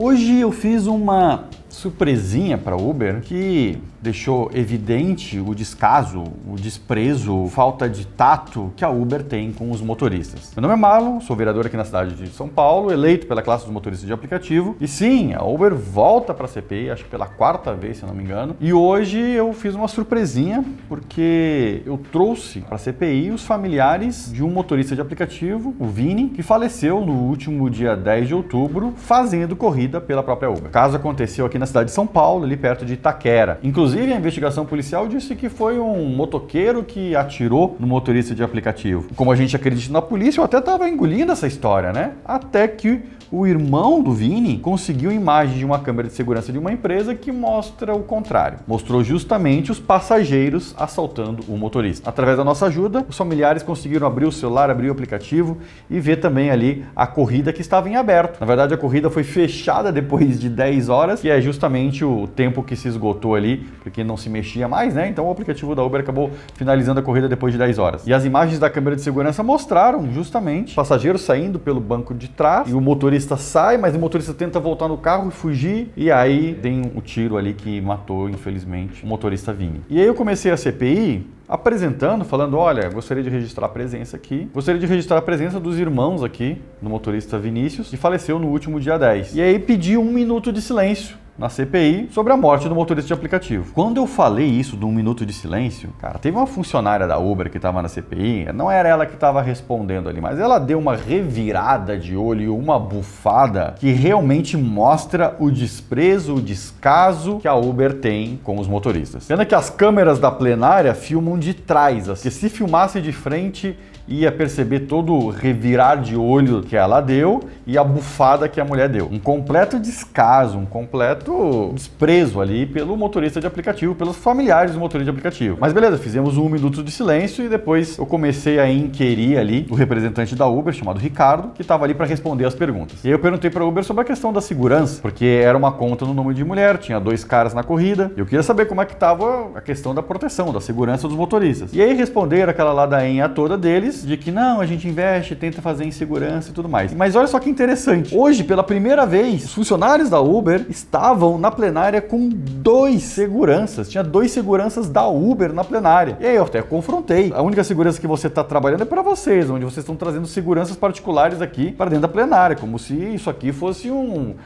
Hoje eu fiz uma surpresinha para Uber que deixou evidente o descaso, o desprezo, falta de tato que a Uber tem com os motoristas. Meu nome é Marlon, sou vereador aqui na cidade de São Paulo, eleito pela classe dos motoristas de aplicativo. E sim, a Uber volta para a CPI, acho que pela quarta vez, se eu não me engano. E hoje eu fiz uma surpresinha porque eu trouxe para a CPI os familiares de um motorista de aplicativo, o Vini, que faleceu no último dia 10 de outubro fazendo corrida pela própria Uber. O caso aconteceu aqui na cidade de São Paulo, ali perto de Itaquera. Inclusive, a investigação policial disse que foi um motoqueiro que atirou no motorista de aplicativo. Como a gente acredita na polícia, eu até estava engolindo essa história, né? Até que o irmão do Vini conseguiu imagem de uma câmera de segurança de uma empresa que mostra o contrário. Mostrou justamente os passageiros assaltando o motorista. Através da nossa ajuda, os familiares conseguiram abrir o celular, abrir o aplicativo e ver também ali a corrida que estava em aberto. Na verdade, a corrida foi fechada depois de 10 horas, que é justamente o tempo que se esgotou ali, porque não se mexia mais, né? Então o aplicativo da Uber acabou finalizando a corrida depois de 10 horas. E as imagens da câmera de segurança mostraram justamente passageiros saindo pelo banco de trás e o motorista sai, mas o motorista tenta voltar no carro e fugir, e aí tem um tiro ali que matou, infelizmente, o motorista Vini. E aí eu comecei a CPI apresentando, falando, olha, gostaria de registrar a presença aqui, gostaria de registrar a presença dos irmãos aqui, do motorista Vinícius, que faleceu no último dia 10. E aí pedi 1 minuto de silêncio na CPI sobre a morte do motorista de aplicativo. Quando eu falei isso de 1 minuto de silêncio, cara, teve uma funcionária da Uber que estava na CPI, não era ela que estava respondendo ali, mas ela deu uma revirada de olho, uma bufada que realmente mostra o desprezo, o descaso que a Uber tem com os motoristas. Pena que as câmeras da plenária filmam de trás, porque se filmasse de frente, ia perceber todo o revirar de olho que ela deu e a bufada que a mulher deu. Um completo descaso, um completo desprezo ali pelo motorista de aplicativo, pelos familiares do motorista de aplicativo. Mas beleza, fizemos 1 minuto de silêncio e depois eu comecei a inquirir ali o representante da Uber, chamado Ricardo, que estava ali para responder as perguntas. E aí eu perguntei para a Uber sobre a questão da segurança, porque era uma conta no nome de mulher, tinha 2 caras na corrida, e eu queria saber como é que estava a questão da proteção, da segurança dos motoristas. E aí responderam aquela ladainha toda deles, de que não, a gente investe, tenta fazer em segurança e tudo mais. Mas olha só que interessante. Hoje, pela primeira vez, os funcionários da Uber estavam na plenária com 2 seguranças. Tinha 2 seguranças da Uber na plenária. E aí eu até confrontei. A única segurança que você está trabalhando é para vocês, onde vocês estão trazendo seguranças particulares aqui para dentro da plenária, como se isso aqui fosse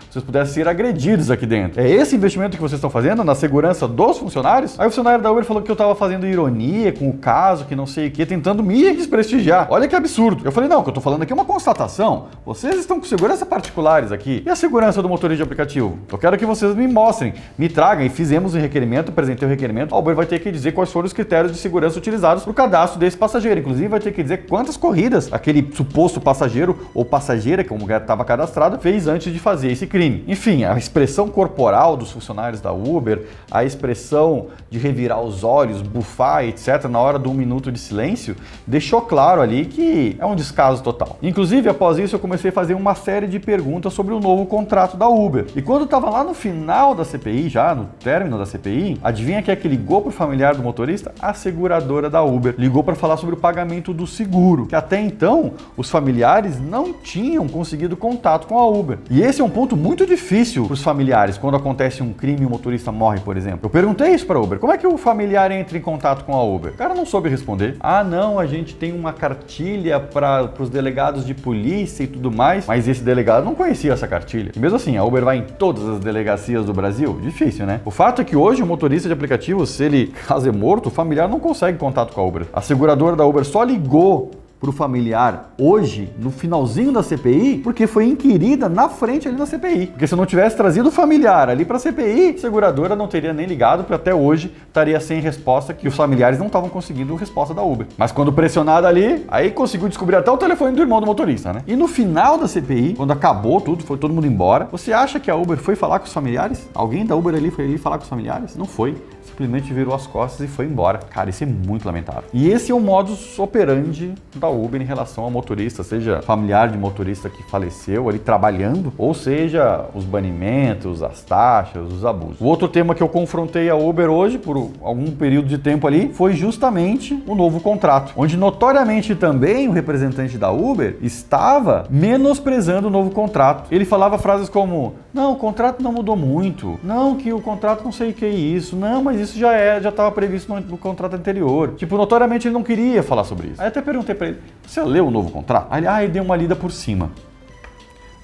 vocês pudessem ser agredidos aqui dentro. É esse investimento que vocês estão fazendo na segurança dos funcionários? Aí o funcionário da Uber falou que eu estava fazendo ironia com o caso, que não sei o que, tentando me desprestigiar. Olha que absurdo. Eu falei, não, o que eu tô falando aqui é uma constatação. Vocês estão com segurança particulares aqui. E a segurança do motorista de aplicativo? Eu quero que vocês me mostrem, me tragam. E fizemos o requerimento, apresentei o requerimento. A Uber vai ter que dizer quais foram os critérios de segurança utilizados para o cadastro desse passageiro. Inclusive, vai ter que dizer quantas corridas aquele suposto passageiro ou passageira, que o mulher estava cadastrado, fez antes de fazer esse crime. Enfim, a expressão corporal dos funcionários da Uber, a expressão de revirar os olhos, bufar, etc., na hora do 1 minuto de silêncio, deixou claro ali que é um descaso total. Inclusive, após isso, eu comecei a fazer uma série de perguntas sobre o novo contrato da Uber. E quando estava lá no final da CPI, já no término da CPI, adivinha quem é que ligou para o familiar do motorista? A seguradora da Uber. Ligou para falar sobre o pagamento do seguro, que até então os familiares não tinham conseguido contato com a Uber. E esse é um ponto muito difícil para os familiares quando acontece um crime e o motorista morre, por exemplo. Eu perguntei isso para a Uber. Como é que o familiar entra em contato com a Uber? O cara não soube responder. Ah, não, a gente tem uma cartilha para os delegados de polícia e tudo mais, mas esse delegado não conhecia essa cartilha. E mesmo assim, a Uber vai em todas as delegacias do Brasil? Difícil, né? O fato é que hoje o motorista de aplicativo, se ele caso é morto, o familiar não consegue contato com a Uber. A seguradora da Uber só ligou para o familiar hoje, no finalzinho da CPI, porque foi inquirida na frente ali na CPI. Porque se eu não tivesse trazido o familiar ali para a CPI, a seguradora não teria nem ligado, porque até hoje estaria sem resposta, que os familiares não estavam conseguindo resposta da Uber. Mas quando pressionada ali, aí conseguiu descobrir até o telefone do irmão do motorista, né? E no final da CPI, quando acabou tudo, foi todo mundo embora, você acha que a Uber foi falar com os familiares? Alguém da Uber ali foi ali falar com os familiares? Não foi. Simplesmente virou as costas e foi embora. Cara, isso é muito lamentável. E esse é o modus operandi da a Uber em relação ao motorista, seja familiar de motorista que faleceu ali trabalhando, ou seja, os banimentos, as taxas, os abusos. O outro tema que eu confrontei a Uber hoje, por algum período de tempo ali, foi justamente o novo contrato, onde notoriamente também o representante da Uber estava menosprezando o novo contrato. Ele falava frases como: não, o contrato não mudou muito, não, que o contrato não sei o que é isso, não, mas isso já estava previsto no contrato anterior. Tipo, notoriamente ele não queria falar sobre isso. Aí até perguntei pra ele: você leu o novo contrato? Aí ele deu uma lida por cima.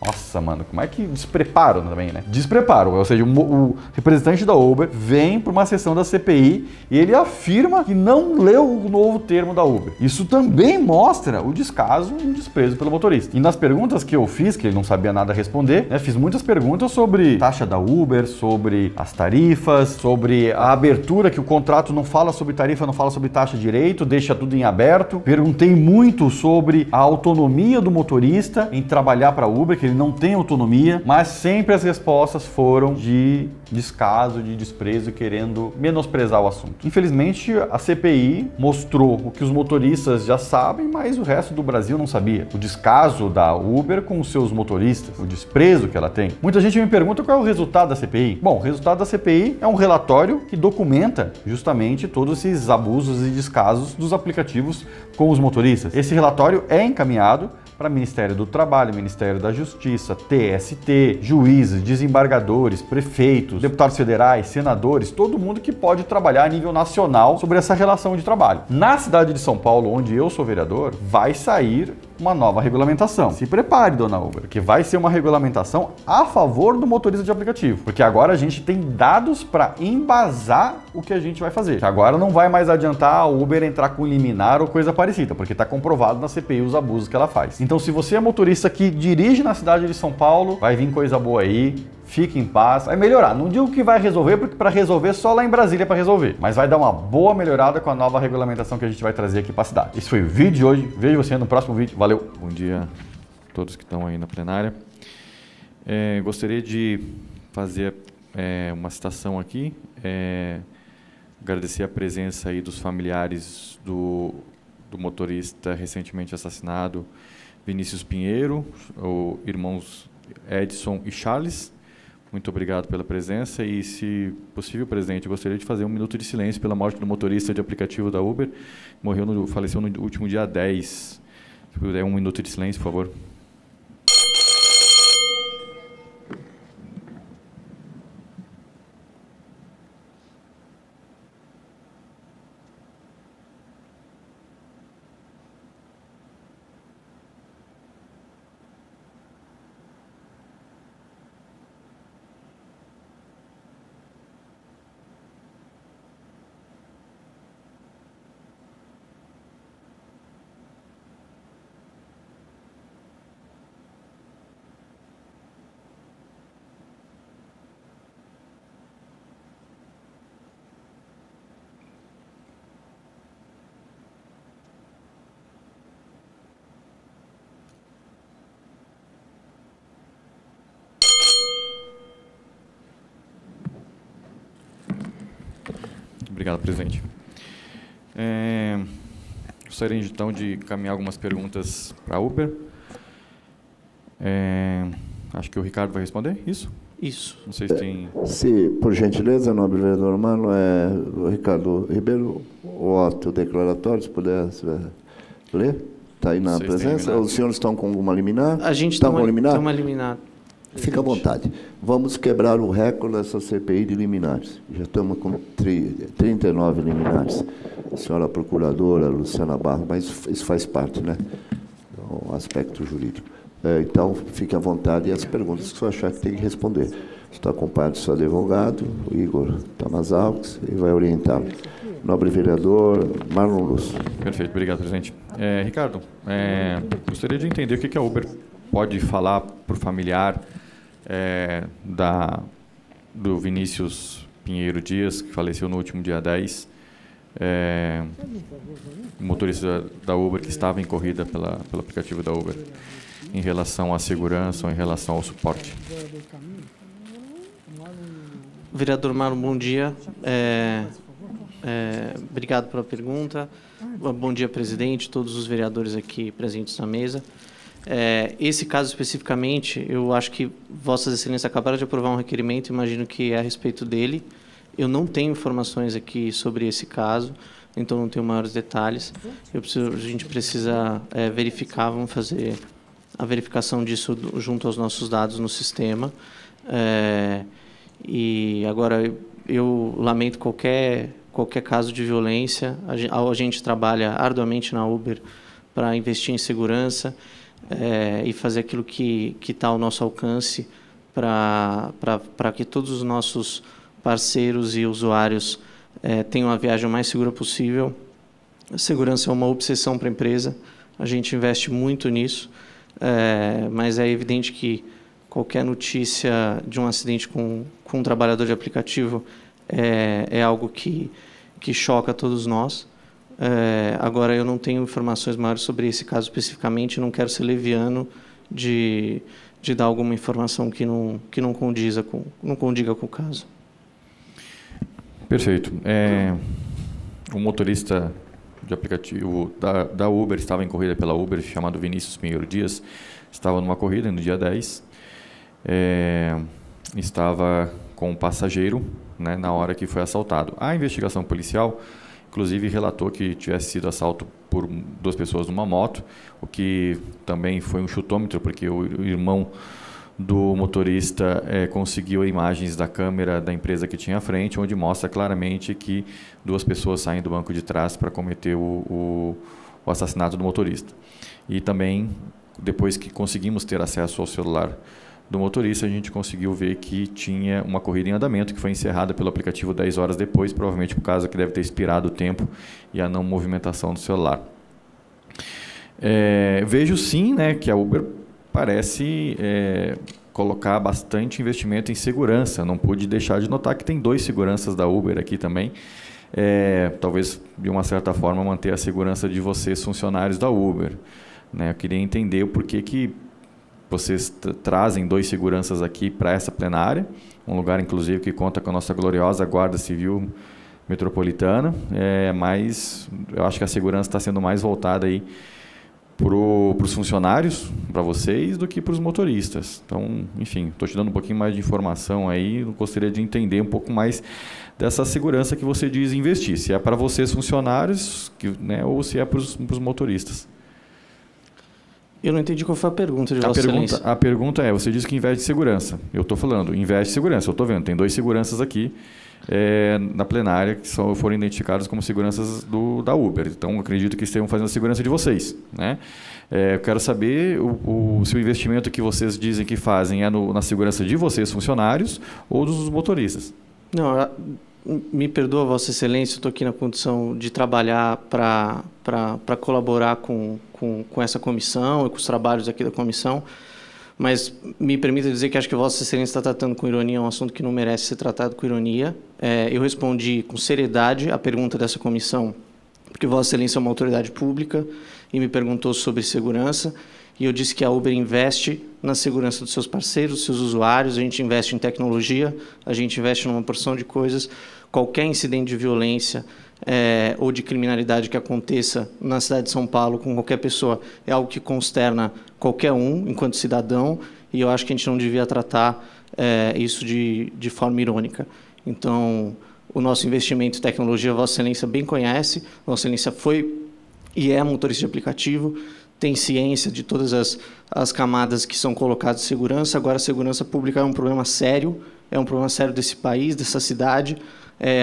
Nossa, mano, como é que despreparo também, né? Despreparo, ou seja, o representante da Uber vem para uma sessão da CPI e ele afirma que não leu o novo termo da Uber. Isso também mostra o descaso e o desprezo pelo motorista. E nas perguntas que eu fiz, que ele não sabia nada a responder, né, fiz muitas perguntas sobre taxa da Uber, sobre as tarifas, sobre a abertura, que o contrato não fala sobre tarifa, não fala sobre taxa direito, deixa tudo em aberto. Perguntei muito sobre a autonomia do motorista em trabalhar para a Uber, que ele não tem autonomia, mas sempre as respostas foram de descaso, de desprezo, querendo menosprezar o assunto. Infelizmente, a CPI mostrou o que os motoristas já sabem, mas o resto do Brasil não sabia. O descaso da Uber com os seus motoristas, o desprezo que ela tem. Muita gente me pergunta qual é o resultado da CPI. Bom, o resultado da CPI é um relatório que documenta justamente todos esses abusos e descasos dos aplicativos com os motoristas. Esse relatório é encaminhado para Ministério do Trabalho, Ministério da Justiça, TST, juízes, desembargadores, prefeitos, deputados federais, senadores, todo mundo que pode trabalhar a nível nacional sobre essa relação de trabalho. Na cidade de São Paulo, onde eu sou vereador, vai sair uma nova regulamentação. Se prepare, dona Uber, que vai ser uma regulamentação a favor do motorista de aplicativo, porque agora a gente tem dados para embasar o que a gente vai fazer. Agora não vai mais adiantar a Uber entrar com liminar ou coisa parecida, porque está comprovado na CPI os abusos que ela faz. Então, se você é motorista que dirige na cidade de São Paulo, vai vir coisa boa aí. Fique em paz, vai melhorar. Não digo que vai resolver, porque para resolver só lá em Brasília para resolver. Mas vai dar uma boa melhorada com a nova regulamentação que a gente vai trazer aqui para a cidade. Esse foi o vídeo de hoje. Vejo você no próximo vídeo. Valeu! Bom dia a todos que estão aí na plenária. Gostaria de fazer uma citação aqui. Agradecer a presença aí dos familiares do motorista recentemente assassinado, Vinícius Pinheiro, os irmãos Edson e Charles. Muito obrigado pela presença e, se possível, presidente, eu gostaria de fazer um minuto de silêncio pela morte do motorista de aplicativo da Uber. Faleceu no último dia 10. Se puder, um minuto de silêncio, por favor. Obrigado, presidente. Gostaria, então, de encaminhar algumas perguntas para a Uber. Acho que o Ricardo vai responder, isso? Isso. Não sei se tem... Se, por gentileza, nobre vereador Mano, o Ricardo Ribeiro, o ato declaratório, se puder ler. Está aí na presença. Os senhores estão com alguma liminar? A gente está com liminar? Estamos eliminados. Fica à vontade. Vamos quebrar o recorde dessa CPI de liminares. Já estamos com 39 liminares. A senhora procuradora, Luciana Barro, mas isso faz parte, né? Do aspecto jurídico. Então, fique à vontade e as perguntas que o senhor achar que tem que responder. Está acompanhado do seu advogado, o Igor Tamazalques, e vai orientá-lo. Nobre vereador Marlon Luz. Perfeito, obrigado, presidente. Ricardo, gostaria de entender o que a Uber pode falar para o familiar do Vinícius Pinheiro Dias, que faleceu no último dia 10, motorista da Uber que estava em corrida pelo aplicativo da Uber, em relação à segurança ou em relação ao suporte. Vereador Marlon, bom dia. Obrigado pela pergunta. Bom dia, presidente, todos os vereadores aqui presentes na mesa. Esse caso especificamente, eu acho que Vossas Excelências acabaram de aprovar um requerimento, imagino que é a respeito dele. Eu não tenho informações aqui sobre esse caso, então não tenho maiores detalhes. A gente precisa verificar, vamos fazer a verificação disso junto aos nossos dados no sistema. E agora eu lamento qualquer caso de violência. A gente trabalha arduamente na Uber para investir em segurança e fazer aquilo que está ao nosso alcance para que todos os nossos parceiros e usuários tenham a viagem o mais segura possível. A segurança é uma obsessão para a empresa, a gente investe muito nisso, mas é evidente que qualquer notícia de um acidente com um trabalhador de aplicativo é algo que choca todos nós. Agora, eu não tenho informações maiores sobre esse caso especificamente, não quero ser leviano de dar alguma informação que não condiga com o caso. Perfeito. O motorista de aplicativo da Uber estava em corrida pela Uber, chamado Vinícius Pinheiro Dias, estava numa corrida no dia 10, estava com um passageiro, né, na hora que foi assaltado. A investigação policial, inclusive, relatou que tivesse sido assalto por 2 pessoas numa moto, o que também foi um chutômetro, porque o irmão do motorista conseguiu imagens da câmera da empresa que tinha à frente, onde mostra claramente que 2 pessoas saem do banco de trás para cometer o assassinato do motorista. E também, depois que conseguimos ter acesso ao celular do motorista, a gente conseguiu ver que tinha uma corrida em andamento que foi encerrada pelo aplicativo 10 horas depois, provavelmente por causa que deve ter expirado o tempo e a não movimentação do celular. Vejo sim, né, que a Uber parece colocar bastante investimento em segurança. Não pude deixar de notar que tem 2 seguranças da Uber aqui também. Talvez, de uma certa forma, manter a segurança de vocês, funcionários da Uber, né? Eu queria entender o porquê que vocês trazem 2 seguranças aqui para essa plenária, um lugar, inclusive, que conta com a nossa gloriosa Guarda Civil Metropolitana, mas eu acho que a segurança está sendo mais voltada aí para os funcionários, para vocês, do que para os motoristas. Então, enfim, estou te dando um pouquinho mais de informação aí, gostaria de entender um pouco mais dessa segurança que você diz investir, se é para vocês funcionários, né, ou se é para os motoristas. Eu não entendi qual foi a pergunta de Vossa Excelência. A pergunta você disse que investe em segurança. Eu estou falando, investe em segurança. Eu estou vendo, tem 2 seguranças aqui na plenária que foram identificados como seguranças da Uber. Então, acredito que estejam fazendo a segurança de vocês, né? Eu quero saber se o investimento que vocês dizem que fazem é na segurança de vocês, funcionários, ou dos motoristas. Não, me perdoa, Vossa Excelência, eu estou aqui na condição de trabalhar para colaborar com essa comissão e com os trabalhos aqui da comissão, mas me permita dizer que acho que Vossa Excelência está tratando com ironia um assunto que não merece ser tratado com ironia. Eu respondi com seriedade a pergunta dessa comissão, porque Vossa Excelência é uma autoridade pública e me perguntou sobre segurança, e eu disse que a Uber investe na segurança dos seus parceiros, dos seus usuários, a gente investe em tecnologia, a gente investe numa porção de coisas. Qualquer incidente de violência ou de criminalidade que aconteça na cidade de São Paulo com qualquer pessoa é algo que consterna qualquer um enquanto cidadão, e eu acho que a gente não devia tratar isso de forma irônica. Então, o nosso investimento em tecnologia, Vossa Excelência bem conhece, Vossa Excelência foi e é motorista de aplicativo, tem ciência de todas as camadas que são colocadas de segurança. Agora, a segurança pública é um problema sério desse país, dessa cidade.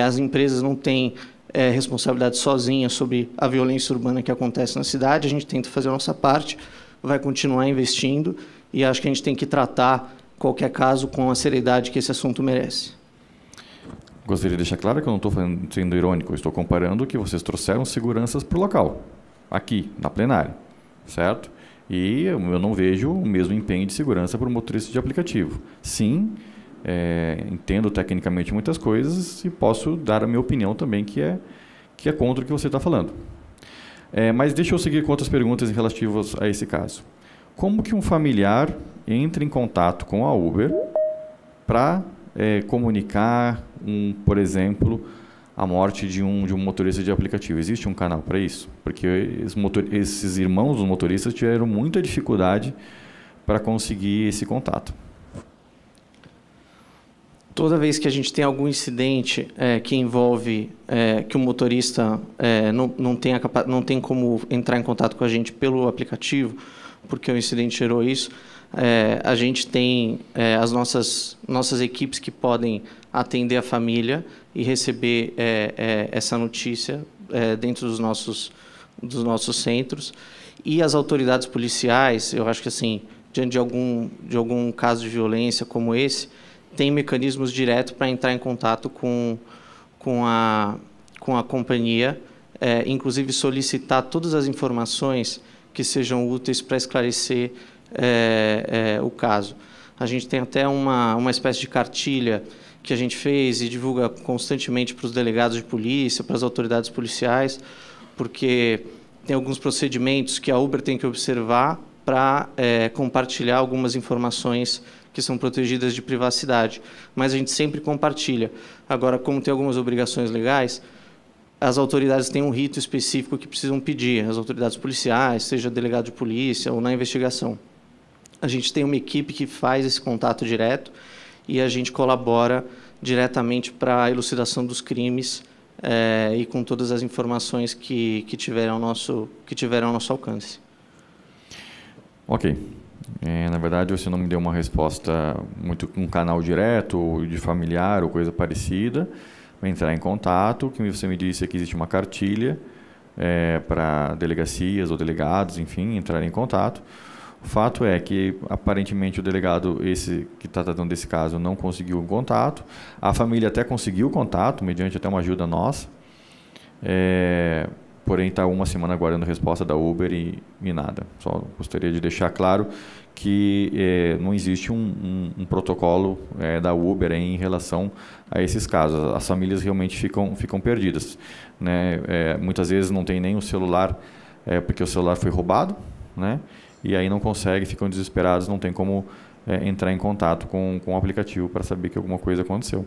As empresas não têm responsabilidade sozinha sobre a violência urbana que acontece na cidade. A gente tenta fazer a nossa parte, vai continuar investindo, e acho que a gente tem que tratar qualquer caso com a seriedade que esse assunto merece. Gostaria de deixar claro que eu não estou sendo irônico, eu estou comparando que vocês trouxeram seguranças para o local, aqui, na plenária, certo? E eu não vejo o mesmo empenho de segurança para o motorista de aplicativo. Sim, entendo tecnicamente muitas coisas e posso dar a minha opinião também, que é contra o que você está falando. Mas deixa eu seguir com outras perguntas relativas a esse caso. Como que um familiar entra em contato com a Uber para comunicar, por exemplo, a morte de um motorista de aplicativo. Existe um canal para isso? Porque esses irmãos dos motoristas tiveram muita dificuldade para conseguir esse contato. Toda vez que a gente tem algum incidente que envolve que o motorista não tem como entrar em contato com a gente pelo aplicativo, porque o incidente gerou isso, a gente tem as nossas equipes que podem atender a família e receber essa notícia dentro dos nossos centros. E as autoridades policiais, eu acho que assim, diante de algum caso de violência como esse, tem mecanismos diretos para entrar em contato com a companhia, inclusive solicitar todas as informações que sejam úteis para esclarecer o caso. A gente tem até uma espécie de cartilha que a gente fez e divulga constantemente para os delegados de polícia, para as autoridades policiais, porque tem alguns procedimentos que a Uber tem que observar para compartilhar algumas informações que são protegidas de privacidade, mas a gente sempre compartilha. Agora, como tem algumas obrigações legais, as autoridades têm um rito específico que precisam pedir, as autoridades policiais, seja delegado de polícia ou na investigação. A gente tem uma equipe que faz esse contato direto e a gente colabora diretamente para a elucidação dos crimes e com todas as informações que tiveram ao nosso alcance. Ok. Na verdade, você não me deu uma resposta muito com um canal direto, ou de familiar, ou coisa parecida. Vou entrar em contato. O que você me disse é que existe uma cartilha para delegacias ou delegados, enfim, entrarem em contato. O fato é que, aparentemente, o delegado, esse que está tratando desse caso, não conseguiu o contato. A família até conseguiu o contato, mediante até uma ajuda nossa. Porém, está uma semana aguardando resposta da Uber e nada. Só gostaria de deixar claro que não existe um protocolo da Uber em relação a esses casos. As famílias realmente ficam perdidas, né? Muitas vezes não tem nem o celular, porque o celular foi roubado, né? E aí não consegue, ficam desesperados, não tem como entrar em contato com o aplicativo para saber que alguma coisa aconteceu.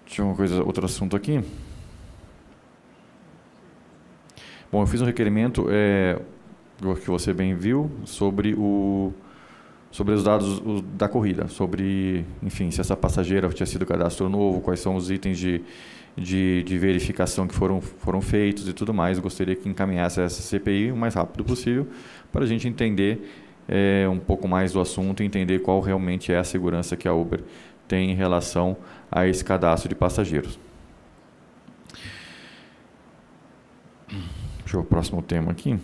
Deixa eu ver outro assunto aqui. Bom, eu fiz um requerimento que você bem viu sobre os dados da corrida, sobre, enfim, se essa passageira tinha sido cadastro novo, quais são os itens de verificação que foram feitos e tudo mais. Eu gostaria que encaminhasse essa CPI o mais rápido possível para a gente entender um pouco mais do assunto e entender qual realmente é a segurança que a Uber tem em relação a esse cadastro de passageiros. Deixa eu ver o próximo tema aqui.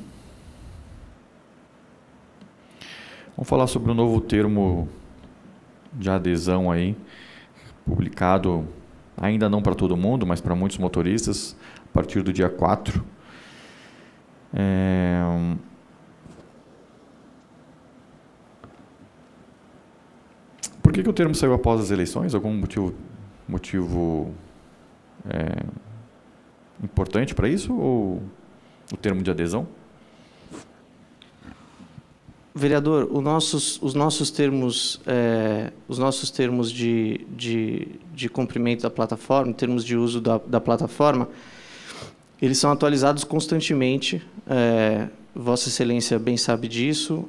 Vamos falar sobre o novo termo de adesão aí, publicado ainda não para todo mundo, mas para muitos motoristas, a partir do dia 4. Por que o termo saiu após as eleições? Algum motivo importante para isso? Ou o termo de adesão? Vereador, os nossos termos de cumprimento da plataforma, em termos de uso da plataforma, eles são atualizados constantemente. Vossa Excelência bem sabe disso,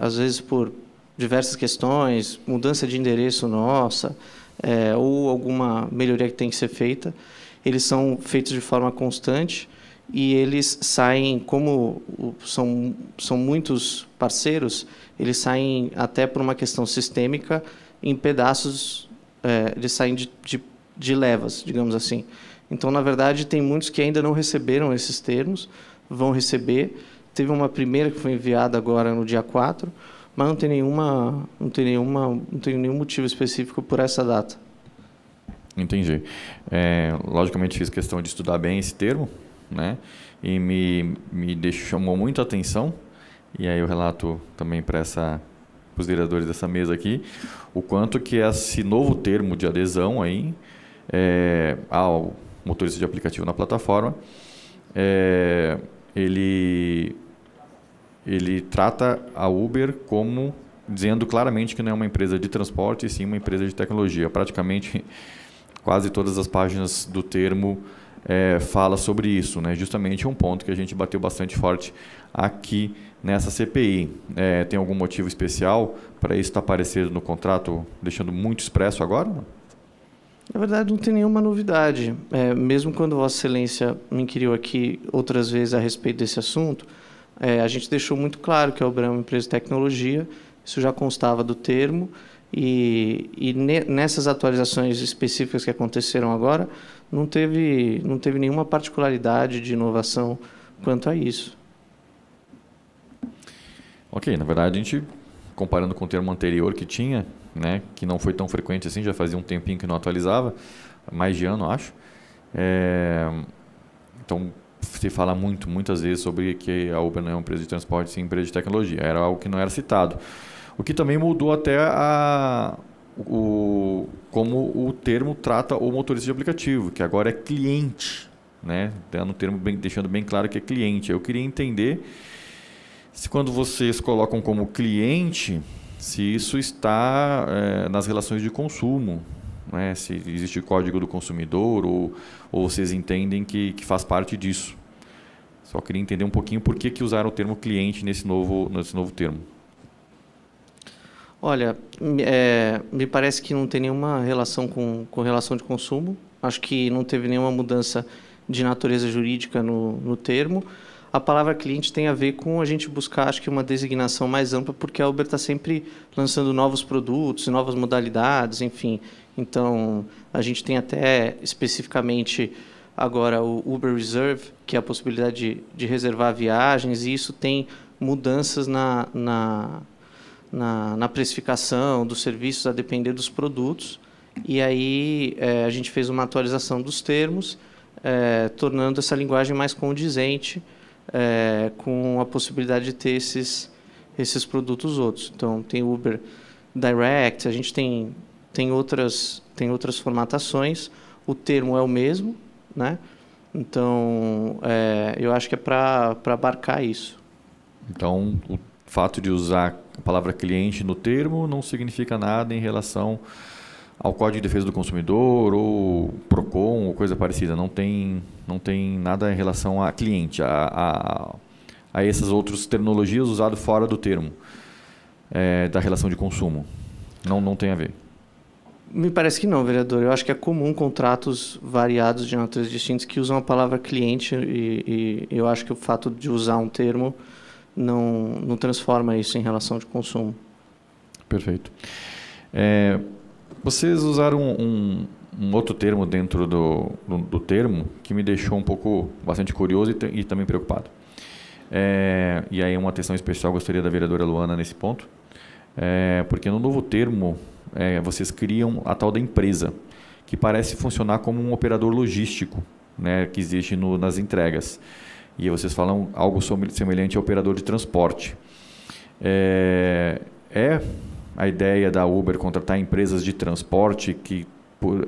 às vezes por diversas questões, mudança de endereço nossa, ou alguma melhoria que tem que ser feita. Eles são feitos de forma constante e eles saem, como são muitos parceiros, eles saem até por uma questão sistêmica em pedaços, eles saem de levas, digamos assim. Então, na verdade, tem muitos que ainda não receberam esses termos, vão receber. Teve uma primeira que foi enviada agora no dia 4, mas não tem nenhum motivo específico por essa data. Entendi. Logicamente, fiz questão de estudar bem esse termo, né? E me chamou muito a atenção, e aí eu relato também para os vereadores dessa mesa aqui, o quanto que esse novo termo de adesão aí, ao motorista de aplicativo na plataforma, ele ele trata a Uber como dizendo claramente que não é uma empresa de transporte, e sim uma empresa de tecnologia. Praticamente quase todas as páginas do termo fala sobre isso, né? Justamente um ponto que a gente bateu bastante forte aqui nessa CPI. Tem algum motivo especial para isso estar aparecendo no contrato, deixando muito expresso agora? Na verdade, não tem nenhuma novidade. Mesmo quando Vossa Excelência me inquiriu aqui outras vezes a respeito desse assunto, a gente deixou muito claro que a Uber é uma empresa de tecnologia, isso já constava do termo, e nessas atualizações específicas que aconteceram agora, não teve nenhuma particularidade de inovação quanto a isso. Ok, na verdade, a gente, comparando com o termo anterior que tinha, né, que não foi tão frequente assim, já fazia um tempinho que não atualizava, mais de ano, acho. Então, se fala muitas vezes sobre que a Uber não é uma empresa de transporte, sim uma empresa de tecnologia. Era algo que não era citado. O que também mudou até como o termo trata o motorista de aplicativo, que agora é cliente, né? No termo deixando bem claro que é cliente. Eu queria entender se quando vocês colocam como cliente, se isso está nas relações de consumo, né? Se existe o código do consumidor ou vocês entendem que faz parte disso. Só queria entender um pouquinho por que usaram o termo cliente nesse novo termo. Olha, me parece que não tem nenhuma relação com relação de consumo. Acho que não teve nenhuma mudança de natureza jurídica no termo. A palavra cliente tem a ver com a gente buscar, acho que, uma designação mais ampla, porque a Uber está sempre lançando novos produtos, novas modalidades, enfim. Então, a gente tem até especificamente agora o Uber Reserve, que é a possibilidade de reservar viagens, e isso tem mudanças na precificação dos serviços a depender dos produtos. E aí a gente fez uma atualização dos termos, tornando essa linguagem mais condizente com a possibilidade de ter esses produtos outros. Então, tem Uber Direct, a gente tem outras formatações, o termo é o mesmo, né? Então, eu acho que é para abarcar isso. Então, o fato de usar a palavra cliente no termo não significa nada em relação ao Código de Defesa do Consumidor ou PROCON ou coisa parecida. Não tem nada em relação a cliente, a essas outras terminologias usadas fora do termo da relação de consumo. Não tem a ver. Me parece que não, vereador. Eu acho que é comum contratos variados de naturezas distintas que usam a palavra cliente e eu acho que o fato de usar um termo não transforma isso em relação de consumo. Perfeito. Vocês usaram um outro termo dentro do termo que me deixou bastante curioso e também preocupado. E aí uma atenção especial gostaria da vereadora Luana nesse ponto, porque no novo termo vocês criam a tal da empresa, que parece funcionar como um operador logístico, né, que existe nas entregas. E vocês falam algo semelhante ao operador de transporte. A ideia da Uber contratar empresas de transporte que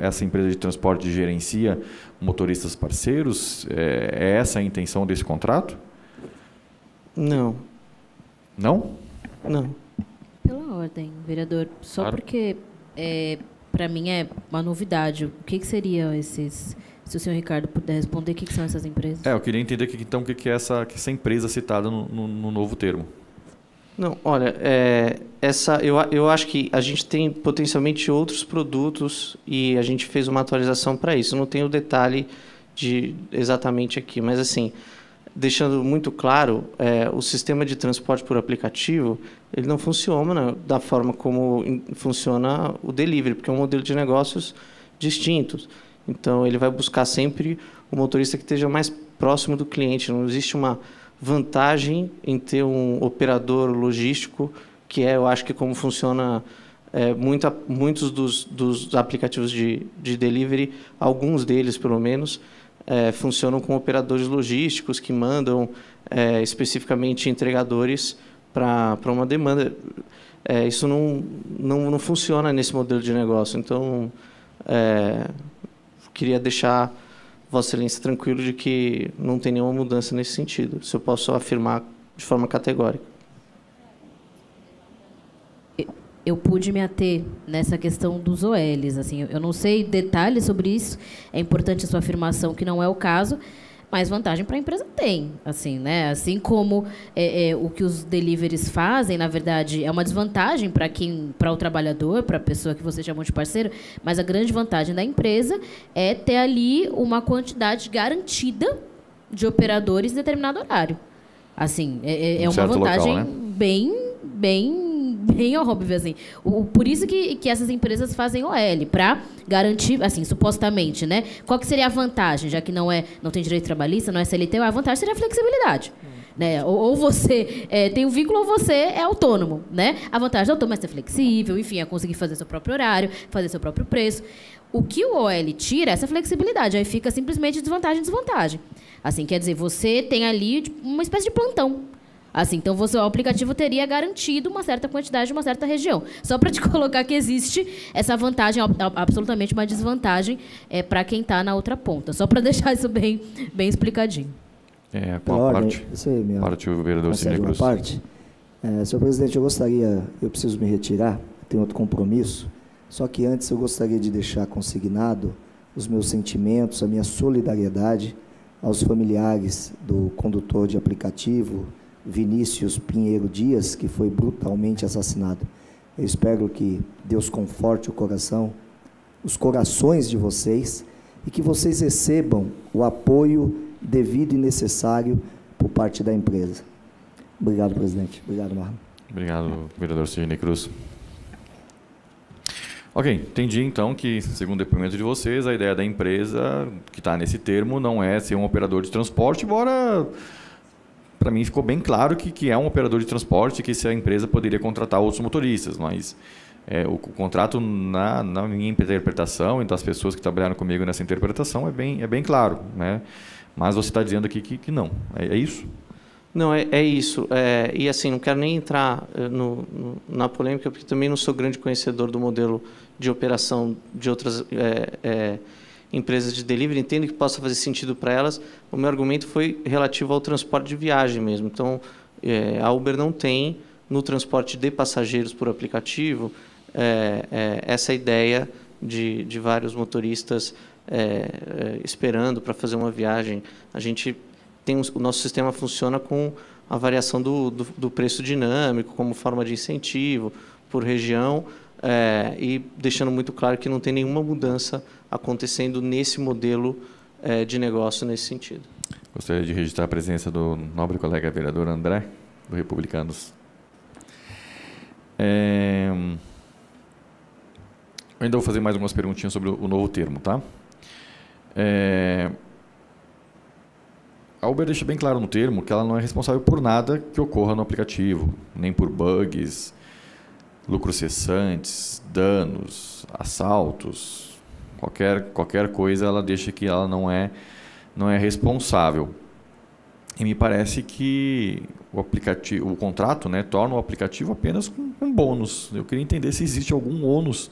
essa empresa de transporte gerencia motoristas parceiros? É essa a intenção desse contrato? Não. Não? Não. Pela ordem, vereador. Só claro. Porque, para mim, é uma novidade. O que seriam esses... Se o senhor Ricardo puder responder, o que são essas empresas? Eu queria entender então o que é essa empresa citada no novo termo. Não, olha, eu acho que a gente tem potencialmente outros produtos e a gente fez uma atualização para isso. Eu não tenho o detalhe exatamente aqui, mas assim, deixando muito claro, o sistema de transporte por aplicativo, ele não funciona da forma como funciona o delivery, porque é um modelo de negócios distintos. Então, ele vai buscar sempre o motorista que esteja mais próximo do cliente. Não existe uma vantagem em ter um operador logístico, que eu acho que como funciona muitos dos aplicativos de delivery, alguns deles, pelo menos, funcionam com operadores logísticos que mandam especificamente entregadores para uma demanda. Isso não funciona nesse modelo de negócio. Então, queria deixar Vossa Excelência tranquilo de que não tem nenhuma mudança nesse sentido. Se eu posso afirmar de forma categórica. Eu pude me ater nessa questão dos OLs. Assim, eu não sei detalhes sobre isso. É importante a sua afirmação que não é o caso, mas vantagem para a empresa tem. Assim, né? Assim como o que os deliveries fazem, na verdade, é uma desvantagem para o trabalhador, para a pessoa que você chamou de parceiro, mas a grande vantagem da empresa é ter ali uma quantidade garantida de operadores em determinado horário. Assim, é uma vantagem local, né? bem óbvio, assim. Por isso que essas empresas fazem OL, para garantir, assim, supostamente, né? Qual que seria a vantagem, já que não tem direito trabalhista, não é CLT, a vantagem seria a flexibilidade. Né? Ou você tem um vínculo ou você é autônomo, né? A vantagem do autônomo é ser flexível, enfim, é conseguir fazer seu próprio horário, fazer seu próprio preço. O que o OL tira é essa flexibilidade, aí fica simplesmente desvantagem. Assim, quer dizer, você tem ali uma espécie de plantão. Assim, então o aplicativo teria garantido uma certa quantidade de uma certa região. Só para te colocar que existe essa vantagem, absolutamente uma desvantagem para quem está na outra ponta. Só para deixar isso bem explicadinho. Qual parte? Parte o vereador Sidney Cruz. Senhor presidente, eu preciso me retirar, tenho outro compromisso, só que antes eu gostaria de deixar consignado os meus sentimentos, a minha solidariedade aos familiares do condutor de aplicativo, Vinícius Pinheiro Dias, que foi brutalmente assassinado. Eu espero que Deus conforte os corações de vocês, e que vocês recebam o apoio devido e necessário por parte da empresa. Obrigado, presidente. Obrigado, Marlon. Obrigado, vereador Sidney Cruz. Ok, entendi então que, segundo o depoimento de vocês, a ideia da empresa, que está nesse termo, não é ser um operador de transporte, embora... Para mim ficou bem claro que é um operador de transporte, que se a empresa poderia contratar outros motoristas, mas o contrato, na minha interpretação e das pessoas que trabalharam comigo nessa interpretação, é bem claro, né? Mas você está dizendo aqui que não, é isso? Não, é isso. E assim, não quero nem entrar na polêmica, porque também não sou grande conhecedor do modelo de operação de outras empresas de delivery, entendo que possa fazer sentido para elas. O meu argumento foi relativo ao transporte de viagem mesmo. Então, a Uber não tem, no transporte de passageiros por aplicativo, essa ideia de vários motoristas esperando para fazer uma viagem. A gente tem o nosso sistema funciona com a variação do preço dinâmico como forma de incentivo por região, e deixando muito claro que não tem nenhuma mudança acontecendo nesse modelo de negócio nesse sentido. Gostaria de registrar a presença do nobre colega vereador André, do Republicanos. Eu ainda vou fazer mais algumas perguntinhas sobre o novo termo, tá? A Uber deixa bem claro no termo que ela não é responsável por nada que ocorra no aplicativo, nem por bugs, lucros cessantes, danos, assaltos, qualquer coisa ela deixa que ela não é responsável. E me parece que o contrato, né, torna o aplicativo apenas um bônus. Eu queria entender se existe algum ônus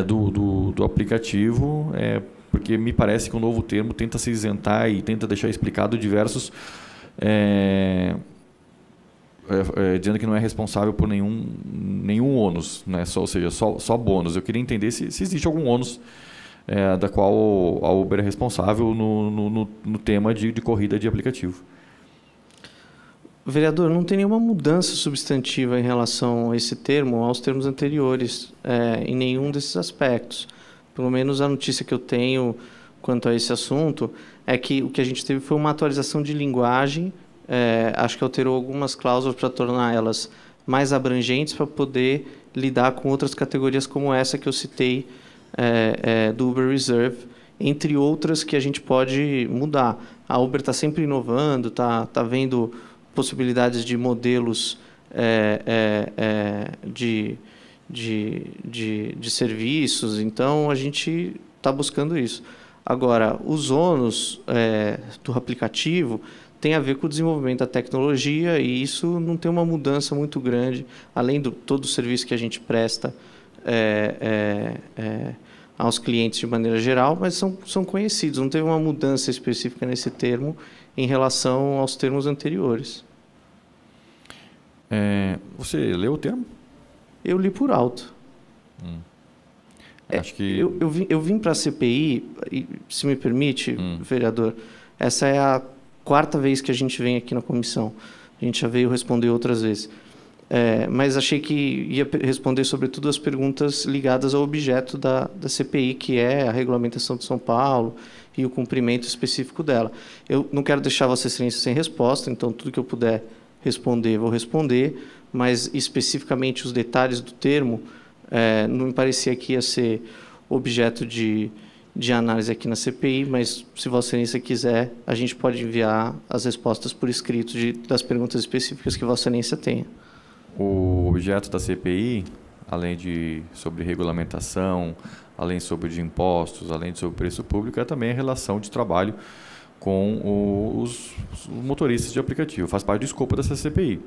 do aplicativo, porque me parece que o novo termo tenta se isentar e tenta deixar explicado diversos... dizendo que não é responsável por nenhum ônus, né? Ou seja, só bônus. Eu queria entender se existe algum ônus da qual a Uber é responsável no tema de corrida de aplicativo. Vereador, não tem nenhuma mudança substantiva em relação a esse termo, aos termos anteriores, em nenhum desses aspectos. Pelo menos a notícia que eu tenho quanto a esse assunto é que o que a gente teve foi uma atualização de linguagem. Acho que alterou algumas cláusulas para tornar elas mais abrangentes, para poder lidar com outras categorias como essa que eu citei, do Uber Reserve, entre outras que a gente pode mudar. A Uber está sempre inovando, está vendo possibilidades de modelos de serviços, então a gente está buscando isso. Agora, os ônus do aplicativo tem a ver com o desenvolvimento da tecnologia, e isso não tem uma mudança muito grande, além de todo o serviço que a gente presta aos clientes de maneira geral, mas são conhecidos, não teve uma mudança específica nesse termo em relação aos termos anteriores. Você leu o termo? Eu li por alto. Acho que... Eu vim para a CPI, e, se me permite, vereador, essa é a 4ª vez que a gente vem aqui na comissão. A gente já veio responder outras vezes. Mas achei que ia responder, sobretudo, as perguntas ligadas ao objeto da CPI, que é a regulamentação de São Paulo e o cumprimento específico dela. Eu não quero deixar Vossa Excelência sem resposta, então tudo que eu puder responder, vou responder, mas especificamente os detalhes do termo, não me parecia que ia ser objeto de análise aqui na CPI, mas se Vossa Excelência quiser, a gente pode enviar as respostas por escrito das perguntas específicas que Vossa Excelência tenha. O objeto da CPI, além de sobre regulamentação, além sobre de impostos, além de sobre preço público, é também a relação de trabalho com os motoristas de aplicativo. Faz parte do escopo dessa CPI.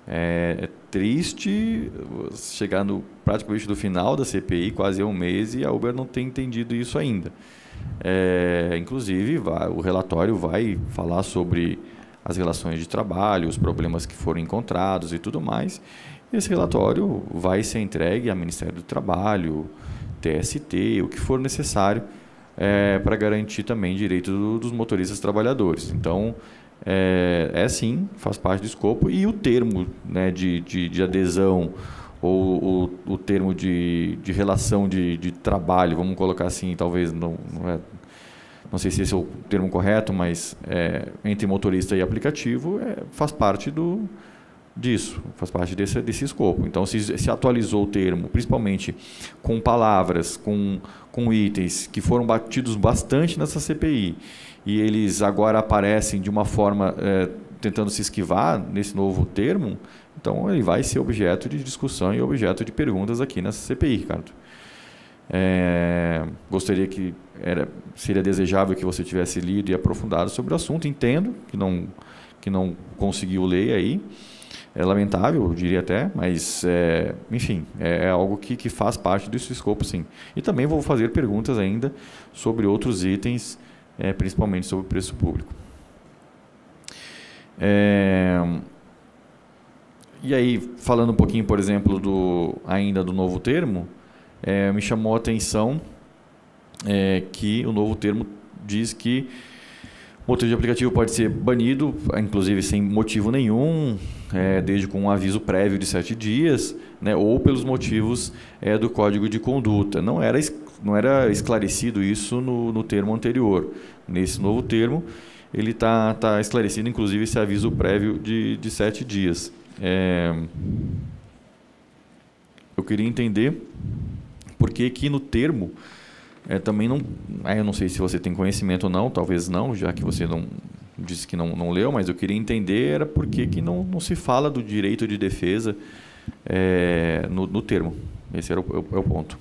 É triste chegar praticamente no final da CPI, quase há um mês, e a Uber não tem entendido isso ainda. Inclusive, o relatório vai falar sobre as relações de trabalho, os problemas que foram encontrados e tudo mais. Esse relatório vai ser entregue ao Ministério do Trabalho, TST, o que for necessário para garantir também direito dos motoristas trabalhadores. Então, sim, faz parte do escopo. E o termo, né, de adesão ou o termo de relação de trabalho, vamos colocar assim, talvez não sei se esse é o termo correto, mas entre motorista e aplicativo faz parte disso, faz parte desse escopo. Então, se atualizou o termo, principalmente com palavras, com itens que foram batidos bastante nessa CPI, e eles agora aparecem de uma forma tentando se esquivar nesse novo termo, então ele vai ser objeto de discussão e objeto de perguntas aqui nessa CPI, Ricardo. Gostaria seria desejável que você tivesse lido e aprofundado sobre o assunto. Entendo que não conseguiu ler aí, é lamentável, eu diria até, mas enfim, é algo que faz parte desse escopo, sim. E também vou fazer perguntas ainda sobre outros itens, principalmente sobre o preço público. E aí, falando um pouquinho, por exemplo, ainda do novo termo, me chamou a atenção que o novo termo diz que o motorista de aplicativo pode ser banido, inclusive sem motivo nenhum, desde com um aviso prévio de 7 dias, né, ou pelos motivos do Código de Conduta. Não era esclarecido isso no termo anterior. Nesse novo termo, ele está esclarecido, inclusive, esse aviso prévio de 7 dias. Eu queria entender por que no termo também não... eu não sei se você tem conhecimento ou não, talvez não, já que você não disse que não leu, mas eu queria entender era por que não se fala do direito de defesa no termo. Esse era o ponto.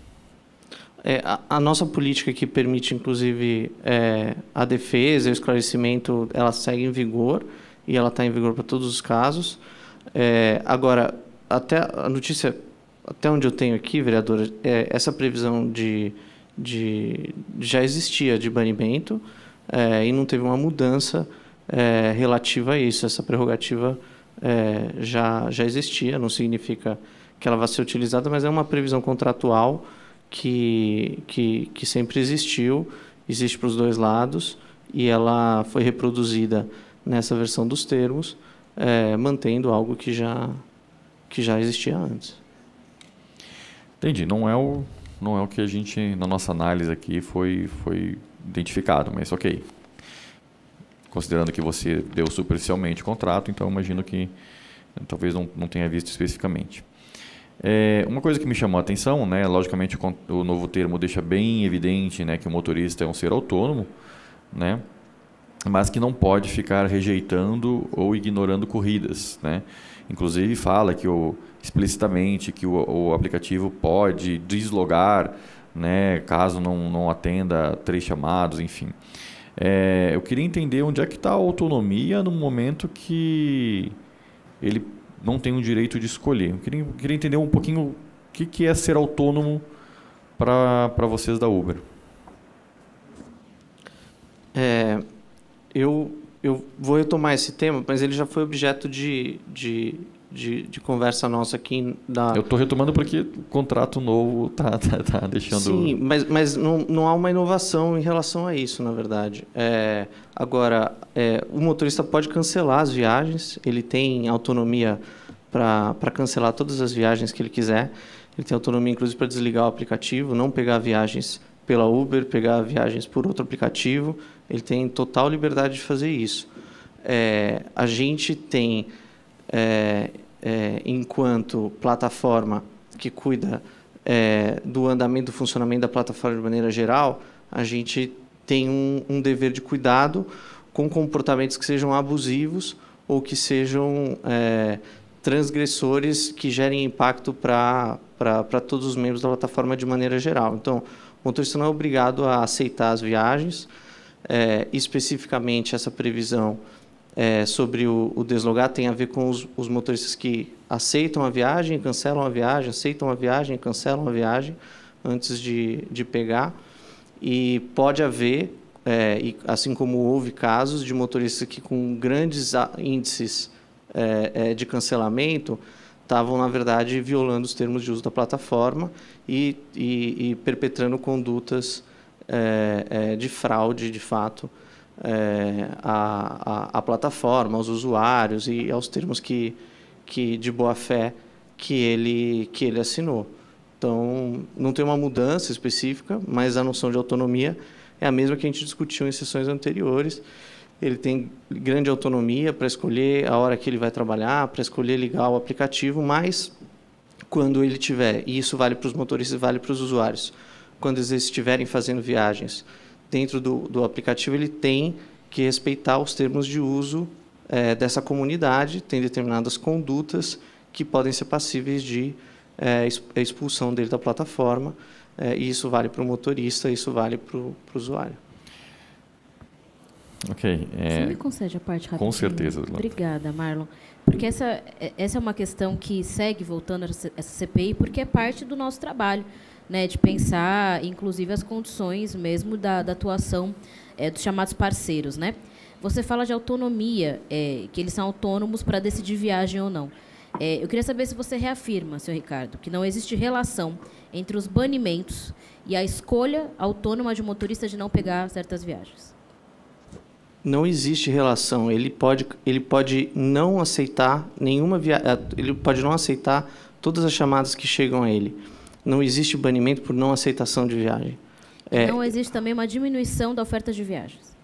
A nossa política que permite, inclusive, a defesa e o esclarecimento, ela segue em vigor e ela está em vigor para todos os casos. Agora, até a notícia, até onde eu tenho aqui, vereadora, essa previsão já existia de banimento e não teve uma mudança relativa a isso. Essa prerrogativa já existia, não significa que ela vai ser utilizada, mas é uma previsão contratual que sempre existiu, existe para os dois lados, e ela foi reproduzida nessa versão dos termos, mantendo algo que já existia antes. Entendi. Não é o que a gente, na nossa análise aqui, foi identificado, mas ok. Considerando que você deu superficialmente o contrato, então imagino que talvez não tenha visto especificamente. Uma coisa que me chamou a atenção, né, logicamente o novo termo deixa bem evidente, né, que o motorista é um ser autônomo, né, mas que não pode ficar rejeitando ou ignorando corridas, né. Inclusive fala explicitamente que o aplicativo pode deslogar, né, caso não atenda 3 chamados, enfim. Eu queria entender onde é que está a autonomia no momento que ele não tem o direito de escolher. Eu queria entender um pouquinho o que é ser autônomo para vocês da Uber. Eu vou retomar esse tema, mas ele já foi objeto de de conversa nossa aqui. Eu estou retomando porque o contrato novo tá deixando... Sim, mas não há uma inovação em relação a isso, na verdade. Agora, o motorista pode cancelar as viagens, ele tem autonomia para cancelar todas as viagens que ele quiser, ele tem autonomia, inclusive, para desligar o aplicativo, não pegar viagens pela Uber, pegar viagens por outro aplicativo, ele tem total liberdade de fazer isso. A gente tem, enquanto plataforma que cuida do andamento, do funcionamento da plataforma de maneira geral, a gente tem um dever de cuidado com comportamentos que sejam abusivos ou que sejam transgressores que gerem impacto para todos os membros da plataforma de maneira geral. Então, o motorista não é obrigado a aceitar as viagens. Especificamente, essa previsão sobre o deslogar tem a ver com os motoristas que aceitam a viagem, cancelam a viagem, aceitam a viagem, cancelam a viagem antes de pegar. E pode haver, assim como houve casos de motoristas que com grandes índices de cancelamento estavam, na verdade, violando os termos de uso da plataforma e perpetrando condutas de fraude, de fato, à plataforma, aos usuários e aos termos que de boa-fé que ele assinou. Então, não tem uma mudança específica, mas a noção de autonomia é a mesma que a gente discutiu em sessões anteriores. Ele tem grande autonomia para escolher a hora que ele vai trabalhar, para escolher ligar o aplicativo, mas quando ele tiver, e isso vale para os motoristas e vale para os usuários, quando eles estiverem fazendo viagens dentro do aplicativo, ele tem que respeitar os termos de uso dessa comunidade, tem determinadas condutas que podem ser passíveis de expulsão dele da plataforma, e isso vale para o motorista, isso vale para o usuário. Ok. Você me concede a parte rapidinho? Com certeza. Obrigada, Marlon. Porque essa é uma questão que segue voltando a essa CPI, porque é parte do nosso trabalho, né, de pensar, inclusive, as condições mesmo da atuação dos chamados parceiros, né? Você fala de autonomia, que eles são autônomos para decidir viagem ou não. Eu queria saber se você reafirma, senhor Ricardo, que não existe relação entre os banimentos e a escolha autônoma de um motorista de não pegar certas viagens. Não existe relação. Ele pode não aceitar nenhuma viagem. Ele pode não aceitar todas as chamadas que chegam a ele. Não existe banimento por não aceitação de viagem. Não existe também uma diminuição da oferta de viagens?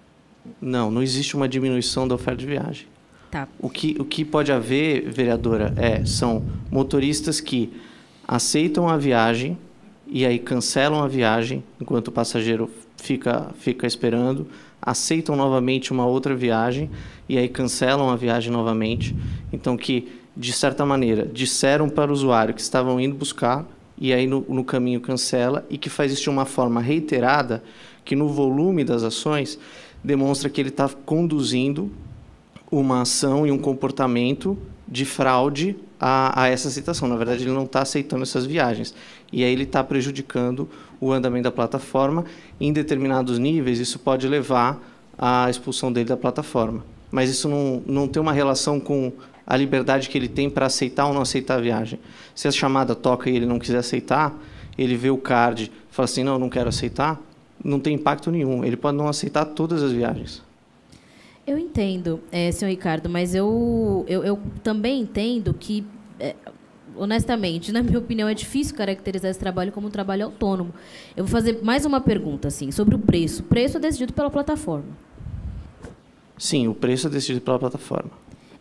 Não existe uma diminuição da oferta de viagem. Tá. O que pode haver, vereadora, são motoristas que aceitam a viagem e aí cancelam a viagem enquanto o passageiro fica esperando, aceitam novamente uma outra viagem e aí cancelam a viagem novamente. Então, que, de certa maneira, disseram para o usuário que estavam indo buscar e aí no caminho cancela, e que faz isso de uma forma reiterada, que no volume das ações demonstra que ele está conduzindo uma ação e um comportamento de fraude a essa aceitação. Na verdade, ele não está aceitando essas viagens. E aí ele está prejudicando o andamento da plataforma. Em determinados níveis, isso pode levar à expulsão dele da plataforma. Mas isso não tem uma relação com a liberdade que ele tem para aceitar ou não aceitar a viagem. Se a chamada toca e ele não quiser aceitar, ele vê o card e fala assim, não quero aceitar, não tem impacto nenhum. Ele pode não aceitar todas as viagens. Eu entendo, senhor Ricardo, mas eu também entendo que, honestamente, na minha opinião, é difícil caracterizar esse trabalho como um trabalho autônomo. Eu vou fazer mais uma pergunta, assim, sobre o preço. O preço é decidido pela plataforma. Sim, o preço é decidido pela plataforma.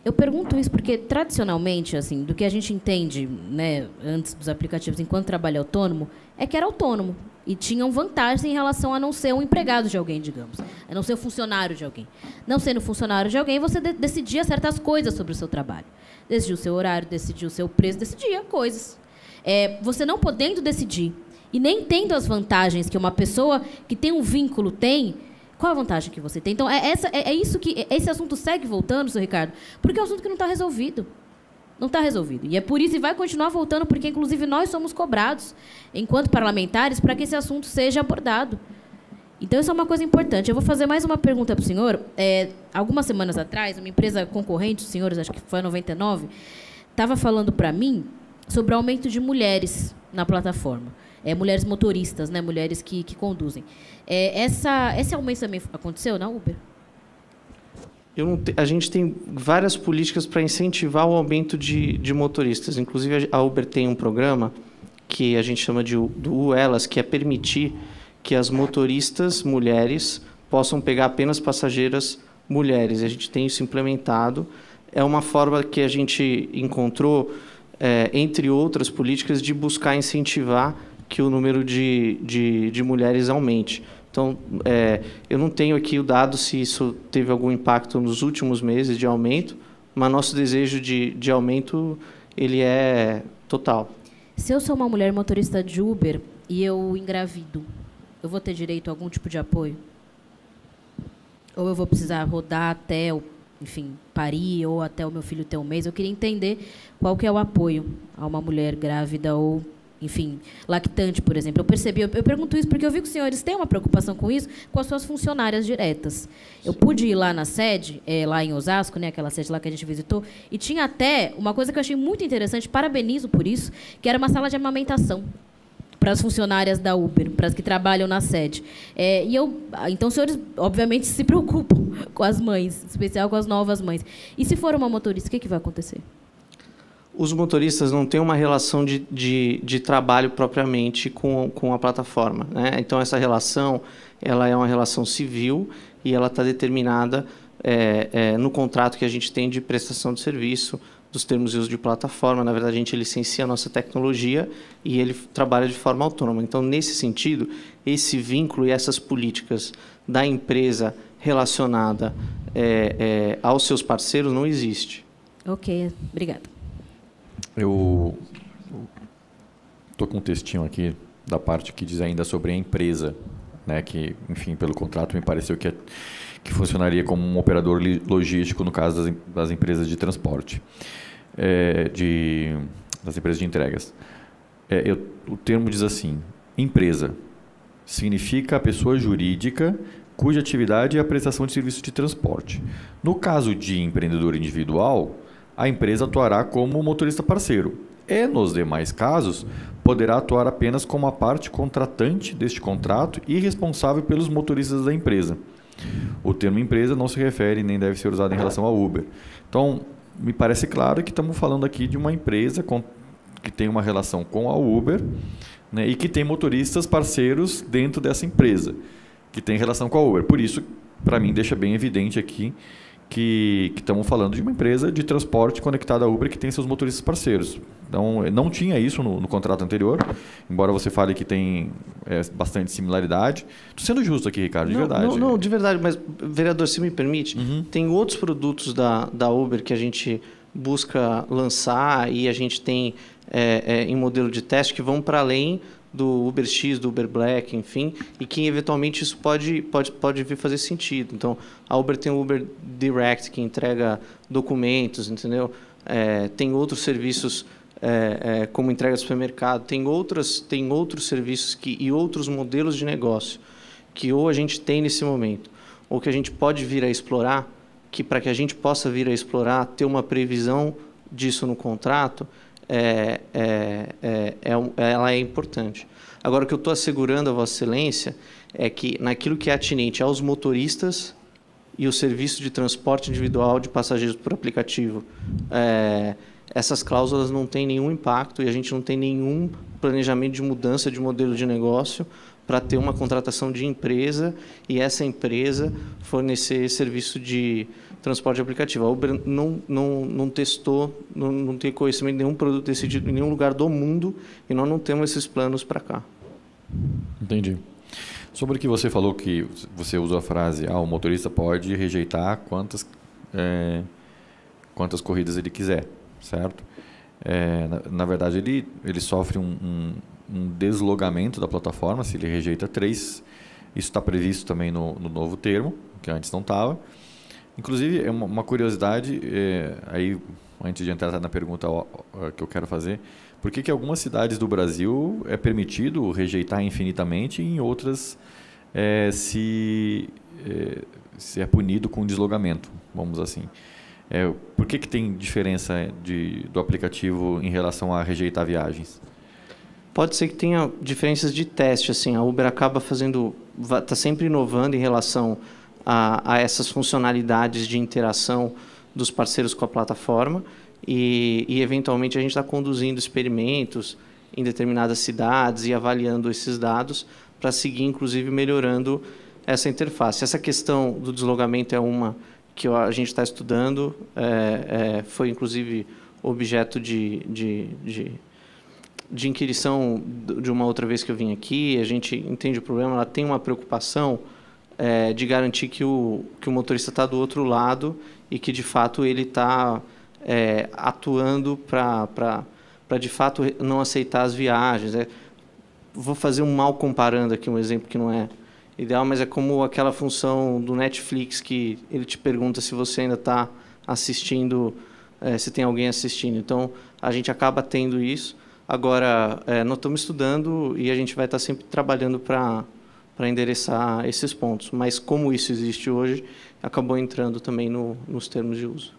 Eu pergunto isso porque, tradicionalmente, assim, do que a gente entende, né, antes dos aplicativos, enquanto trabalho autônomo, é que era autônomo. E tinham vantagens em relação a não ser um empregado de alguém, digamos. A não ser um funcionário de alguém. Não sendo funcionário de alguém, você decidia certas coisas sobre o seu trabalho. Decidia o seu horário, decidia o seu preço, decidia coisas. Você não podendo decidir e nem tendo as vantagens que uma pessoa que tem um vínculo tem, qual a vantagem que você tem? Então, isso que esse assunto segue voltando, senhor Ricardo, porque é um assunto que não está resolvido. Não está resolvido. E é por isso e vai continuar voltando, porque, inclusive, nós somos cobrados, enquanto parlamentares, para que esse assunto seja abordado. Então, isso é uma coisa importante. Eu vou fazer mais uma pergunta para o senhor. Algumas semanas atrás, uma empresa concorrente, os senhores, acho que foi a 99, estava falando para mim sobre o aumento de mulheres na plataforma. Mulheres motoristas, né? Mulheres que conduzem. Esse aumento também aconteceu na Uber? A gente tem várias políticas para incentivar o aumento de motoristas. Inclusive, a Uber tem um programa que a gente chama do Elas, que é permitir que as motoristas mulheres possam pegar apenas passageiras mulheres. A gente tem isso implementado. É uma forma que a gente encontrou, entre outras políticas, de buscar incentivar que o número de mulheres aumente. Então, eu não tenho aqui o dado se isso teve algum impacto nos últimos meses de aumento, mas nosso desejo de aumento ele é total. Se eu sou uma mulher motorista de Uber e eu engravido, eu vou ter direito a algum tipo de apoio? Ou eu vou precisar rodar até, enfim, parir, ou até o meu filho ter um mês? Eu queria entender qual que é o apoio a uma mulher grávida ou, enfim, lactante, por exemplo. Eu pergunto isso porque eu vi que os senhores têm uma preocupação com isso, com as suas funcionárias diretas. Eu pude ir lá na sede, lá em Osasco, né, aquela sede lá que a gente visitou, e tinha até uma coisa que eu achei muito interessante, parabenizo por isso, que era uma sala de amamentação para as funcionárias da Uber, para as que trabalham na sede. Então, os senhores, obviamente, se preocupam com as mães, em especial com as novas mães. E se for uma motorista, o que vai acontecer? Os motoristas não têm uma relação de trabalho propriamente com a plataforma, né? Então, essa relação ela é uma relação civil e ela está determinada no contrato que a gente tem de prestação de serviço, dos termos de uso de plataforma. Na verdade, a gente licencia a nossa tecnologia e ele trabalha de forma autônoma. Então, nesse sentido, esse vínculo e essas políticas da empresa relacionada aos seus parceiros não existe. Ok, obrigada. Eu estou com um textinho aqui da parte que diz ainda sobre a empresa, né, que, enfim, pelo contrato me pareceu que funcionaria como um operador logístico no caso das empresas de transporte, das empresas de entregas. O termo diz assim: empresa significa a pessoa jurídica cuja atividade é a prestação de serviço de transporte. No caso de empreendedor individual, a empresa atuará como motorista parceiro e, nos demais casos, poderá atuar apenas como a parte contratante deste contrato e responsável pelos motoristas da empresa. O termo empresa não se refere nem deve ser usado em relação ao Uber. Então, me parece claro que estamos falando aqui de uma empresa que tem uma relação com a Uber, né, e que tem motoristas parceiros dentro dessa empresa, que tem relação com a Uber. Por isso, para mim, deixa bem evidente aqui que estamos falando de uma empresa de transporte conectada à Uber que tem seus motoristas parceiros. Então, não tinha isso no contrato anterior, embora você fale que tem bastante similaridade. Estou sendo justo aqui, Ricardo, de verdade. Não, de verdade, mas, vereador, se me permite, tem outros produtos da Uber que a gente busca lançar e a gente tem em modelo de teste que vão para além do Uber X, do Uber Black, enfim, e que eventualmente isso pode vir fazer sentido. Então, a Uber tem o Uber Direct, que entrega documentos, entendeu? Tem outros serviços como entrega de supermercado, tem outros serviços e outros modelos de negócio que ou a gente tem nesse momento, ou que a gente pode vir a explorar, que para que a gente possa vir a explorar, ter uma previsão disso no contrato, ela é importante. Agora, o que eu estou assegurando a Vossa Excelência é que, naquilo que é atinente aos motoristas e o serviço de transporte individual de passageiros por aplicativo, essas cláusulas não têm nenhum impacto e a gente não tem nenhum planejamento de mudança de modelo de negócio para ter uma contratação de empresa e essa empresa fornecer serviço de transporte aplicativo. A Uber não testou, não tem conhecimento de nenhum produto decidido em nenhum lugar do mundo e nós não temos esses planos para cá. Entendi. Sobre o que você falou, que você usou a frase, o motorista pode rejeitar quantas corridas ele quiser, certo? Na verdade, ele sofre um deslogamento da plataforma se ele rejeita 3. Isso está previsto também no novo termo, que antes não estava. Inclusive, é uma curiosidade, aí, antes de entrar na pergunta que eu quero fazer, por que algumas cidades do Brasil é permitido rejeitar infinitamente e em outras se é punido com deslocamento, vamos assim. Por que tem diferença do aplicativo em relação a rejeitar viagens? Pode ser que tenha diferenças de teste. Assim, a Uber acaba está sempre inovando em relação a essas funcionalidades de interação dos parceiros com a plataforma e eventualmente, a gente está conduzindo experimentos em determinadas cidades e avaliando esses dados para seguir, inclusive, melhorando essa interface. Essa questão do deslocamento é uma que a gente está estudando, foi, inclusive, objeto de inquirição de uma outra vez que eu vim aqui. A gente entende o problema, ela tem uma preocupação de garantir que o motorista está do outro lado e que, de fato, ele está atuando para, de fato, não aceitar as viagens. Vou fazer um mal comparando aqui, um exemplo que não é ideal, mas é como aquela função do Netflix que ele te pergunta se você ainda está assistindo, se tem alguém assistindo. Então, a gente acaba tendo isso. Agora, nós estamos estudando e a gente vai estar sempre trabalhando para endereçar esses pontos. Mas, como isso existe hoje, acabou entrando também nos termos de uso.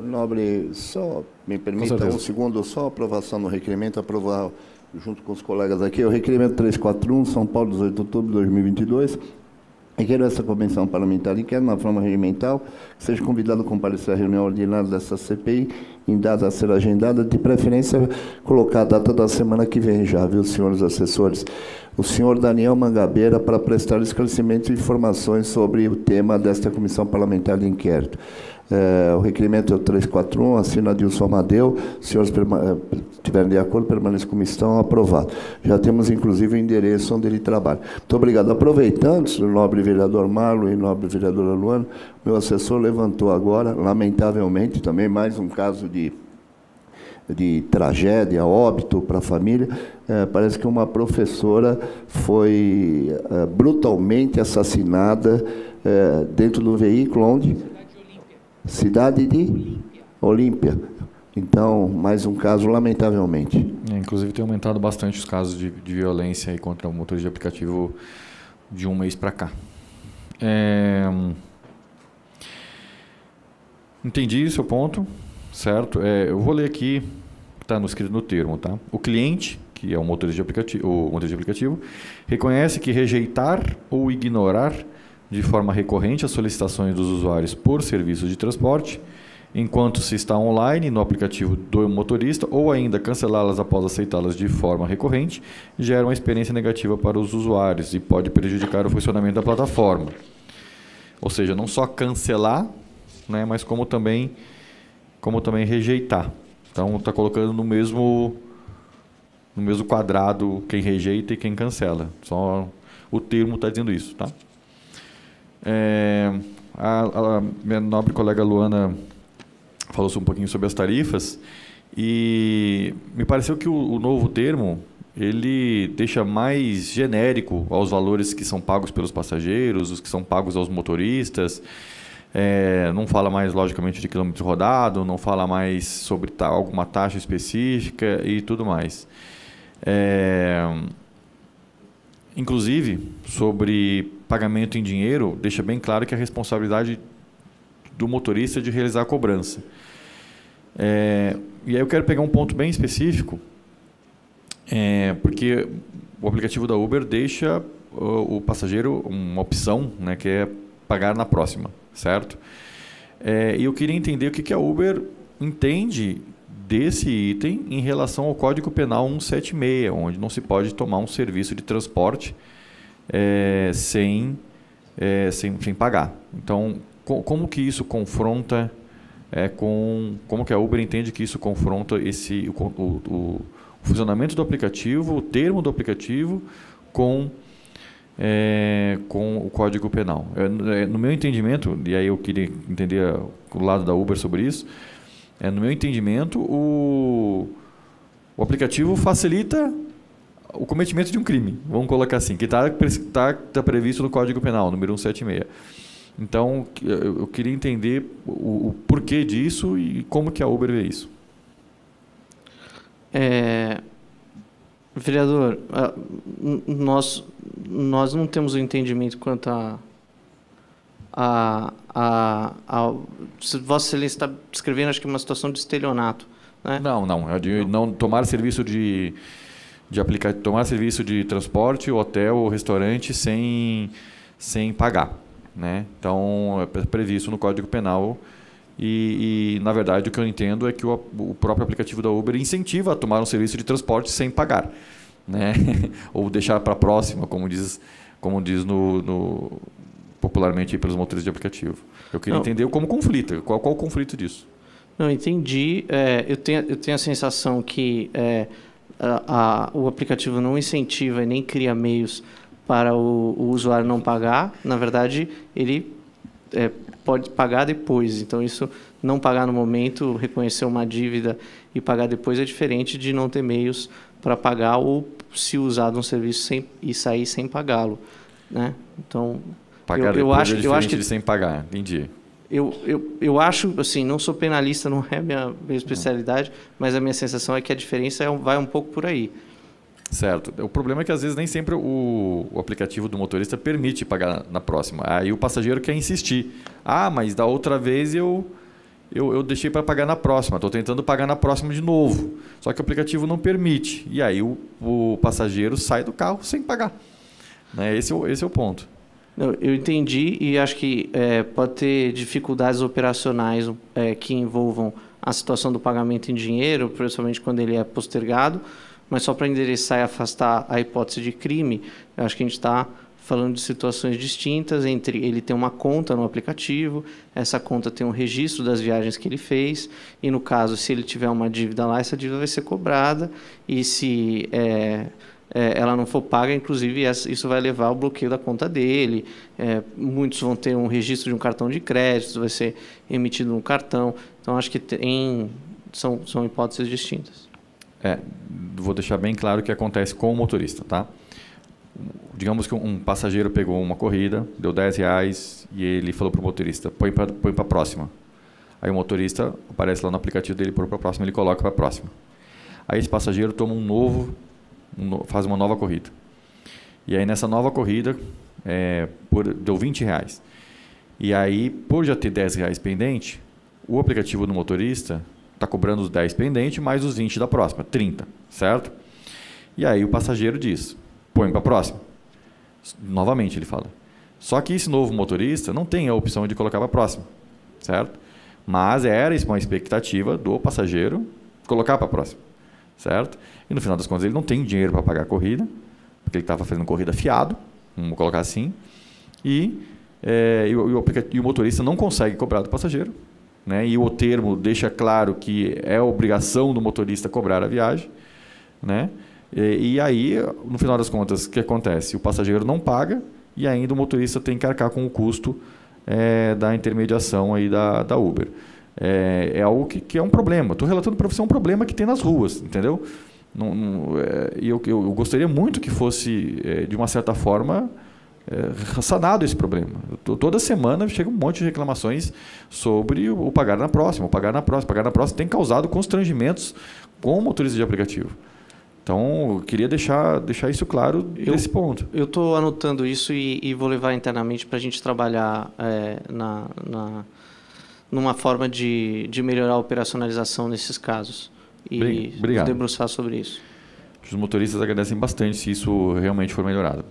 Nobre, só me permita um segundo, só aprovação no requerimento, aprovar junto com os colegas aqui, o requerimento 341, São Paulo, 18 de outubro de 2022, requer essa Comissão Parlamentar Inquérito, na forma regimental, que seja convidado a comparecer à reunião ordinária dessa CPI, em data a ser agendada, de preferência colocar a data da semana que vem já, viu, senhores assessores? O senhor Daniel Mangabeira, para prestar esclarecimentos e informações sobre o tema desta Comissão Parlamentar de Inquérito. O requerimento é o 341, assina Adilson Amadeu. Os senhores estiverem de acordo, permaneçam como estão, aprovado. Já temos, inclusive, o endereço onde ele trabalha. Muito obrigado. Aproveitando, o nobre vereador Marlon e nobre vereadora Luana, meu assessor levantou agora, lamentavelmente, também mais um caso de tragédia, óbito para a família. Parece que uma professora foi brutalmente assassinada dentro do veículo, onde? Cidade de Olímpia. Então, mais um caso, lamentavelmente. Inclusive, tem aumentado bastante os casos de violência aí contra o motorista de aplicativo de um mês para cá. Entendi o seu ponto, certo? Eu vou ler aqui, está escrito no termo, tá? O cliente, que é o motorista de aplicativo, reconhece que rejeitar ou ignorar de forma recorrente as solicitações dos usuários por serviços de transporte, enquanto se está online no aplicativo do motorista, ou ainda cancelá-las após aceitá-las de forma recorrente, gera uma experiência negativa para os usuários e pode prejudicar o funcionamento da plataforma. Ou seja, não só cancelar, né, mas como também rejeitar. Então, está colocando no mesmo quadrado quem rejeita e quem cancela. Só o termo está dizendo isso, tá? A minha nobre colega Luana falou um pouquinho sobre as tarifas e me pareceu que o novo termo ele deixa mais genérico aos valores que são pagos pelos passageiros, os que são pagos aos motoristas. Não fala mais, logicamente, de quilômetro rodado, não fala mais sobre alguma taxa específica e tudo mais. Inclusive, sobre pagamento em dinheiro, deixa bem claro que a responsabilidade do motorista é de realizar a cobrança. E aí eu quero pegar um ponto bem específico, porque o aplicativo da Uber deixa o passageiro uma opção, né, que é pagar na próxima, certo? E eu queria entender o que a Uber entende desse item em relação ao Código Penal 176, onde não se pode tomar um serviço de transporte sem pagar. Então, como que isso confronta como que a Uber entende que isso confronta o funcionamento do aplicativo, o termo do aplicativo com o Código Penal? No meu entendimento, e aí eu queria entender o lado da Uber sobre isso, no meu entendimento, o aplicativo facilita o cometimento de um crime, vamos colocar assim, que está previsto no Código Penal, número 176. Então, eu queria entender o porquê disso e como que a Uber vê isso. Vereador, nós não temos o entendimento quanto Vossa Excelência está descrevendo, acho que uma situação de estelionato, né? Não. É de não tomar serviço tomar serviço de transporte, hotel ou restaurante sem pagar, né? Então, é previsto no Código Penal e, na verdade, o que eu entendo é que o próprio aplicativo da Uber incentiva a tomar um serviço de transporte sem pagar, né? Ou deixar para a próxima, como diz popularmente pelos motores de aplicativo. Eu queria entender como conflito. Qual o conflito disso? Não, entendi. Eu tenho a sensação que o aplicativo não incentiva e nem cria meios para o usuário não pagar. Na verdade, ele pode pagar depois. Então, isso, não pagar no momento, reconhecer uma dívida e pagar depois é diferente de não ter meios para pagar ou se usar de um serviço e sair sem pagá-lo, né? Então, pagar depois é diferente de sem pagar, entendi. Eu acho, assim, não sou penalista, não é minha especialidade, mas a minha sensação é que a diferença vai um pouco por aí. Certo. O problema é que às vezes nem sempre o aplicativo do motorista permite pagar na próxima. Aí o passageiro quer insistir. Mas da outra vez eu deixei para pagar na próxima. Estou tentando pagar na próxima de novo. Só que o aplicativo não permite. E aí o passageiro sai do carro sem pagar. Né? Esse é o ponto. Eu entendi e acho que pode ter dificuldades operacionais que envolvam a situação do pagamento em dinheiro, principalmente quando ele é postergado, mas só para endereçar e afastar a hipótese de crime, eu acho que a gente está falando de situações distintas entre ele ter uma conta no aplicativo, essa conta tem um registro das viagens que ele fez, e no caso, se ele tiver uma dívida lá, essa dívida vai ser cobrada, e se ela não for paga, inclusive isso vai levar ao bloqueio da conta dele. Muitos vão ter um registro de um cartão de crédito, vai ser emitido um cartão. Então, acho que são hipóteses distintas. Vou deixar bem claro o que acontece com o motorista, tá? Digamos que um passageiro pegou uma corrida, deu R$10 e ele falou para o motorista, põe para a próxima. Aí o motorista aparece lá no aplicativo dele, põe para a próxima, ele coloca para a próxima. Aí esse passageiro toma faz uma nova corrida. E aí nessa nova corrida deu R$20. E aí, por já ter R$10 pendente, o aplicativo do motorista está cobrando os 10 pendentes mais os 20 da próxima, 30, certo? E aí o passageiro diz, põe para a próxima. Novamente ele fala. Só que esse novo motorista não tem a opção de colocar para a próxima, certo? Mas era uma expectativa do passageiro colocar para a próxima, certo? E no final das contas ele não tem dinheiro para pagar a corrida, porque ele estava fazendo corrida fiado, vamos colocar assim, e o motorista não consegue cobrar do passageiro, né? E o termo deixa claro que é obrigação do motorista cobrar a viagem, né? E aí, no final das contas, o que acontece? O passageiro não paga e ainda o motorista tem que arcar com o custo da intermediação aí da Uber. É algo que é um problema. Estou relatando para você um problema que tem nas ruas, entendeu? Eu gostaria muito que fosse, de uma certa forma, sanado esse problema. Toda semana chega um monte de reclamações sobre o pagar na próxima, pagar na próxima. Tem causado constrangimentos com o motorista de aplicativo. Então, eu queria deixar isso claro nesse ponto. Eu estou anotando isso e vou levar internamente para a gente trabalhar numa forma de melhorar a operacionalização nesses casos. E Obrigado. Debruçar sobre isso. Os motoristas agradecem bastante se isso realmente for melhorado.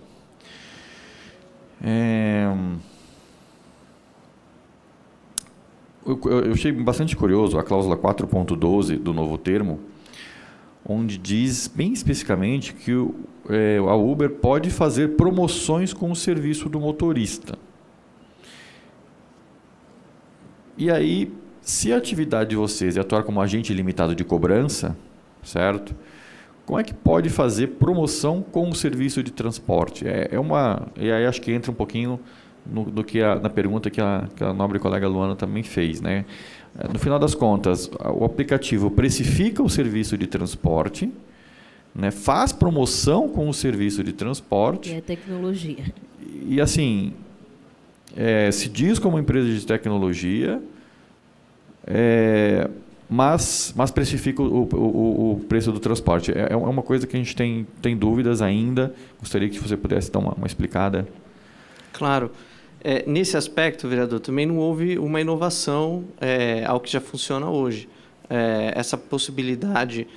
Eu achei bastante curioso a cláusula 4.12 do novo termo, onde diz bem especificamente que a Uber pode fazer promoções com o serviço do motorista. E aí, se a atividade de vocês é atuar como agente limitado de cobrança, certo? Como é que pode fazer promoção com o serviço de transporte? E aí acho que entra um pouquinho na pergunta que a nobre colega Luana também fez, né? No final das contas, o aplicativo precifica o serviço de transporte, né? Faz promoção com o serviço de transporte. E é tecnologia. E assim, se diz como empresa de tecnologia, mas precifica o preço do transporte. É uma coisa que a gente tem dúvidas ainda. Gostaria que você pudesse dar uma explicada. Claro. nesse aspecto, vereador, também não houve uma inovação ao que já funciona hoje. Essa possibilidade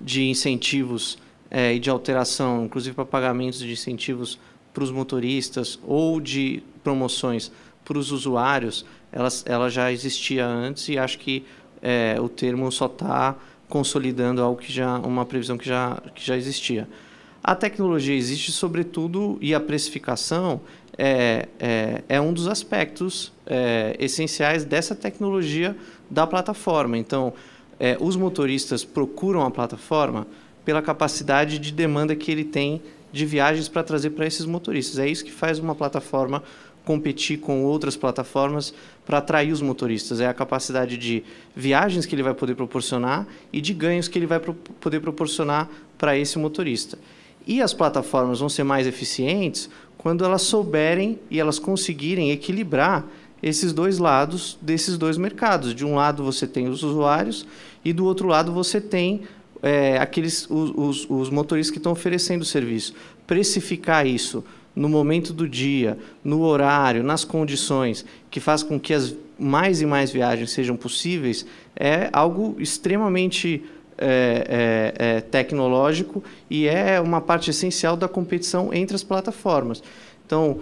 de incentivos e de alteração, inclusive para pagamentos de incentivos para os motoristas ou de promoções para os usuários, ela já existia antes e acho que o termo só está consolidando algo uma previsão que já existia. A tecnologia existe, sobretudo, e a precificação é um dos aspectos essenciais dessa tecnologia da plataforma. Então, os motoristas procuram a plataforma pela capacidade de demanda que ele tem de viagens para trazer para esses motoristas. É isso que faz uma plataforma competir com outras plataformas para atrair os motoristas. É a capacidade de viagens que ele vai poder proporcionar e de ganhos que ele vai poder proporcionar para esse motorista. E as plataformas vão ser mais eficientes quando elas souberem e elas conseguirem equilibrar esses dois lados desses dois mercados. De um lado você tem os usuários e do outro lado você tem os motoristas que estão oferecendo o serviço. Precificar isso no momento do dia, no horário, nas condições que faz com que as mais e mais viagens sejam possíveis, é algo extremamente tecnológico e é uma parte essencial da competição entre as plataformas. Então,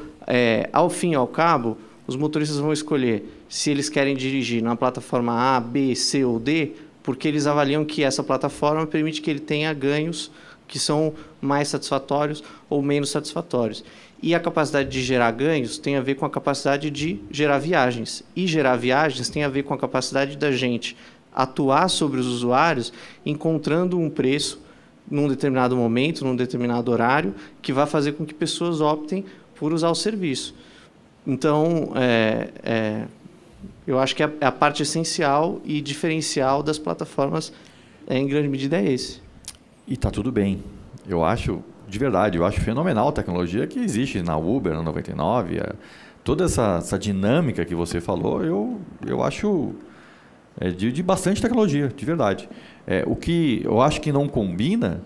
ao fim e ao cabo, os motoristas vão escolher se eles querem dirigir na plataforma A, B, C ou D, porque eles avaliam que essa plataforma permite que ele tenha ganhos que são mais satisfatórios ou menos satisfatórios. E a capacidade de gerar ganhos tem a ver com a capacidade de gerar viagens. E gerar viagens tem a ver com a capacidade da gente atuar sobre os usuários, encontrando um preço num determinado momento, num determinado horário, que vai fazer com que pessoas optem por usar o serviço. Então, eu acho que a parte essencial e diferencial das plataformas, em grande medida, é esse. E está tudo bem. Eu acho, de verdade, eu acho fenomenal a tecnologia que existe na Uber, na 99. Toda essa dinâmica que você falou, eu acho de bastante tecnologia, de verdade. O que eu acho que não combina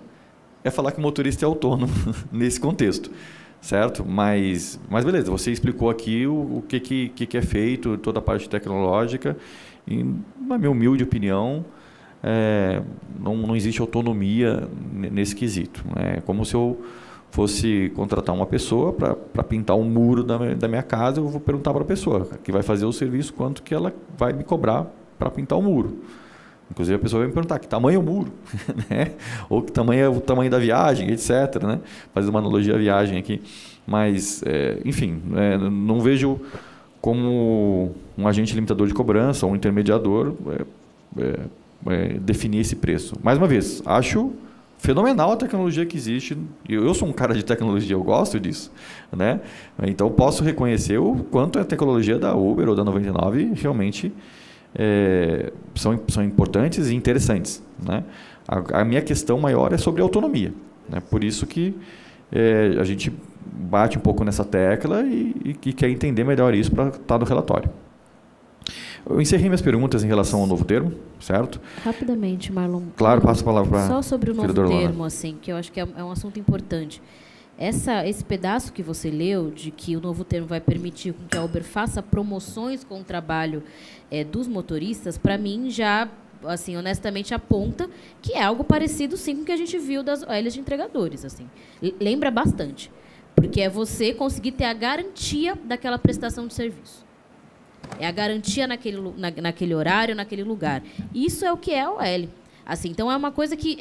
é falar que o motorista é autônomo nesse contexto, certo? Mas beleza, você explicou aqui o que é feito, toda a parte tecnológica, e, na minha humilde opinião, não existe autonomia nesse quesito. É como se eu fosse contratar uma pessoa para pintar um muro da minha casa, eu vou perguntar para a pessoa que vai fazer o serviço quanto que ela vai me cobrar para pintar o muro. Inclusive a pessoa vai me perguntar que tamanho é o muro, né? Ou que tamanho é o tamanho da viagem, etc. Né? Fazendo uma analogia à viagem aqui. Mas, enfim, não vejo como um agente limitador de cobrança ou um intermediador definir esse preço. Mais uma vez, acho fenomenal a tecnologia que existe. Eu sou um cara de tecnologia, eu gosto disso, né? Então posso reconhecer o quanto a tecnologia da Uber ou da 99 realmente são importantes e interessantes, né? A minha questão maior é sobre a autonomia, né? Por isso que a gente bate um pouco nessa tecla e quer entender melhor isso para estar no relatório. Eu encerrei minhas perguntas em relação ao novo termo, certo? Rapidamente, Marlon. Claro, passo a palavra para só sobre o novo termo, assim, que eu acho que é um assunto importante. Esse pedaço que você leu, de que o novo termo vai permitir que a Uber faça promoções com o trabalho dos motoristas, para mim já, assim, honestamente, aponta que é algo parecido, sim, com o que a gente viu das OLs de entregadores. Assim. Lembra bastante, porque é você conseguir ter a garantia daquela prestação de serviço. É a garantia naquele horário, naquele lugar. Isso é o que é a OL. Assim, então, é uma coisa que,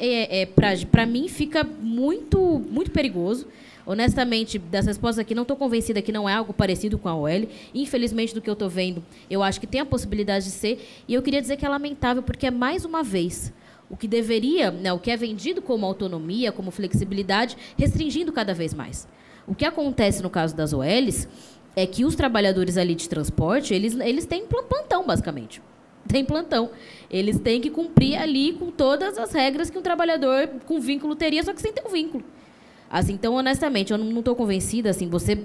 para mim, fica muito, muito perigoso. Honestamente, das respostas aqui, não estou convencida que não é algo parecido com a OL. Infelizmente, do que eu estou vendo, eu acho que tem a possibilidade de ser. E eu queria dizer que é lamentável, porque é, mais uma vez, o que deveria, né, o que é vendido como autonomia, como flexibilidade, restringindo cada vez mais. O que acontece no caso das OLs é que os trabalhadores ali de transporte, eles têm plantão, basicamente. Tem plantão. Eles têm que cumprir ali com todas as regras que um trabalhador com vínculo teria, só que sem ter um vínculo. Assim, então, honestamente, eu não estou convencida. Assim, você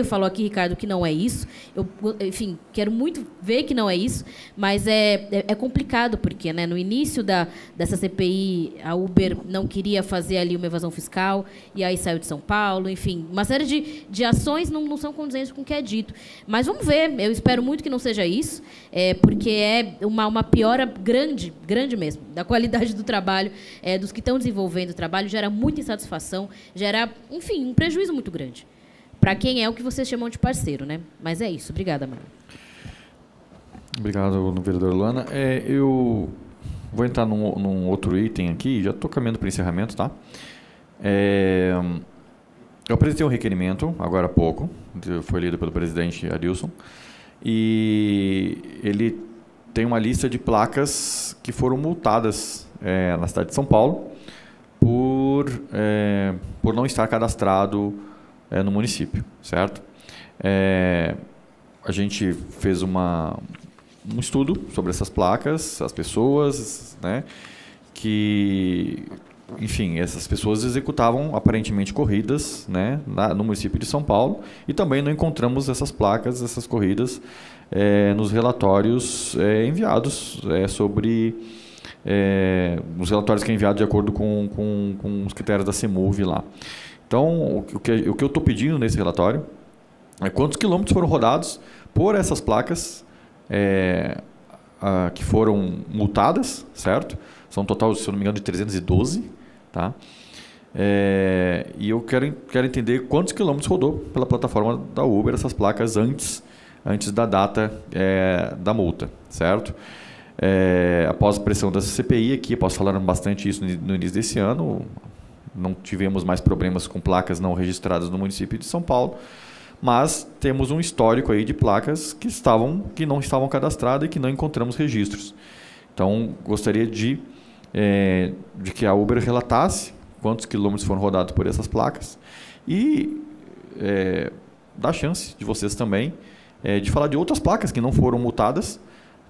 falou aqui, Ricardo, que não é isso. Eu, enfim, quero muito ver que não é isso, mas é complicado, porque, né, no início dessa CPI, a Uber não queria fazer ali uma evasão fiscal, e aí saiu de São Paulo, enfim, uma série de ações não são condizentes com o que é dito. Mas vamos ver, eu espero muito que não seja isso, porque é uma piora grande mesmo, da qualidade do trabalho, dos que estão desenvolvendo o trabalho, gera muita insatisfação, gera, enfim, um prejuízo muito grande para quem é o que vocês chamam de parceiro, né? Mas é isso. Obrigada, Mara. Obrigado, vereador Luana. Eu vou entrar num outro item aqui, já estou caminhando para o encerramento, tá? Eu apresentei um requerimento, agora há pouco, foi lido pelo presidente Adilson, e ele tem uma lista de placas que foram multadas na cidade de São Paulo por não estar cadastrado no município, certo? A gente fez um estudo sobre essas placas, as pessoas, né, que, enfim, essas pessoas executavam aparentemente corridas, né, no município de São Paulo, e também não encontramos essas placas, essas corridas, nos relatórios enviados os relatórios que é enviado de acordo com os critérios da CEMUV lá. Então, o que eu estou pedindo nesse relatório é quantos quilômetros foram rodados por essas placas que foram multadas, certo? São um total, se eu não me engano, de 312, tá? E eu quero entender quantos quilômetros rodou pela plataforma da Uber essas placas antes da data da multa, certo? Após a pressão dessa CPI aqui, posso falar bastante isso no início desse ano, não tivemos mais problemas com placas não registradas no município de São Paulo, mas temos um histórico aí de placas que não estavam cadastradas e que não encontramos registros. Então, gostaria de que a Uber relatasse quantos quilômetros foram rodados por essas placas e dar chance de vocês também de falar de outras placas que não foram multadas,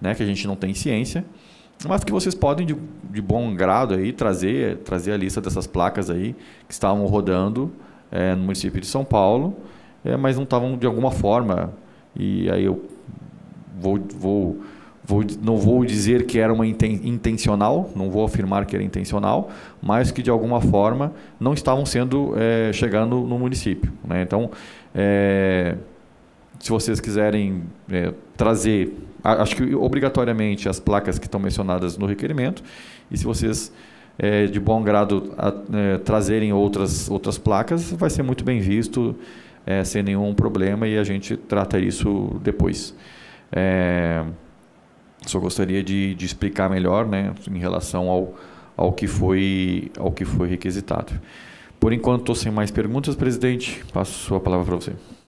né, que a gente não tem ciência, mas que vocês podem, de bom grado, aí, trazer a lista dessas placas aí que estavam rodando no município de São Paulo, mas não estavam de alguma forma, e aí eu não vou dizer que era uma intencional, não vou afirmar que era intencional, mas que de alguma forma não estavam chegando no município, né? Então, se vocês quiserem trazer, acho que obrigatoriamente as placas que estão mencionadas no requerimento, e se vocês de bom grado trazerem outras placas, vai ser muito bem visto, sem nenhum problema, e a gente trata isso depois. Só gostaria de explicar melhor, né, em relação ao que foi requisitado. Por enquanto, estou sem mais perguntas, presidente. Passo a palavra para você.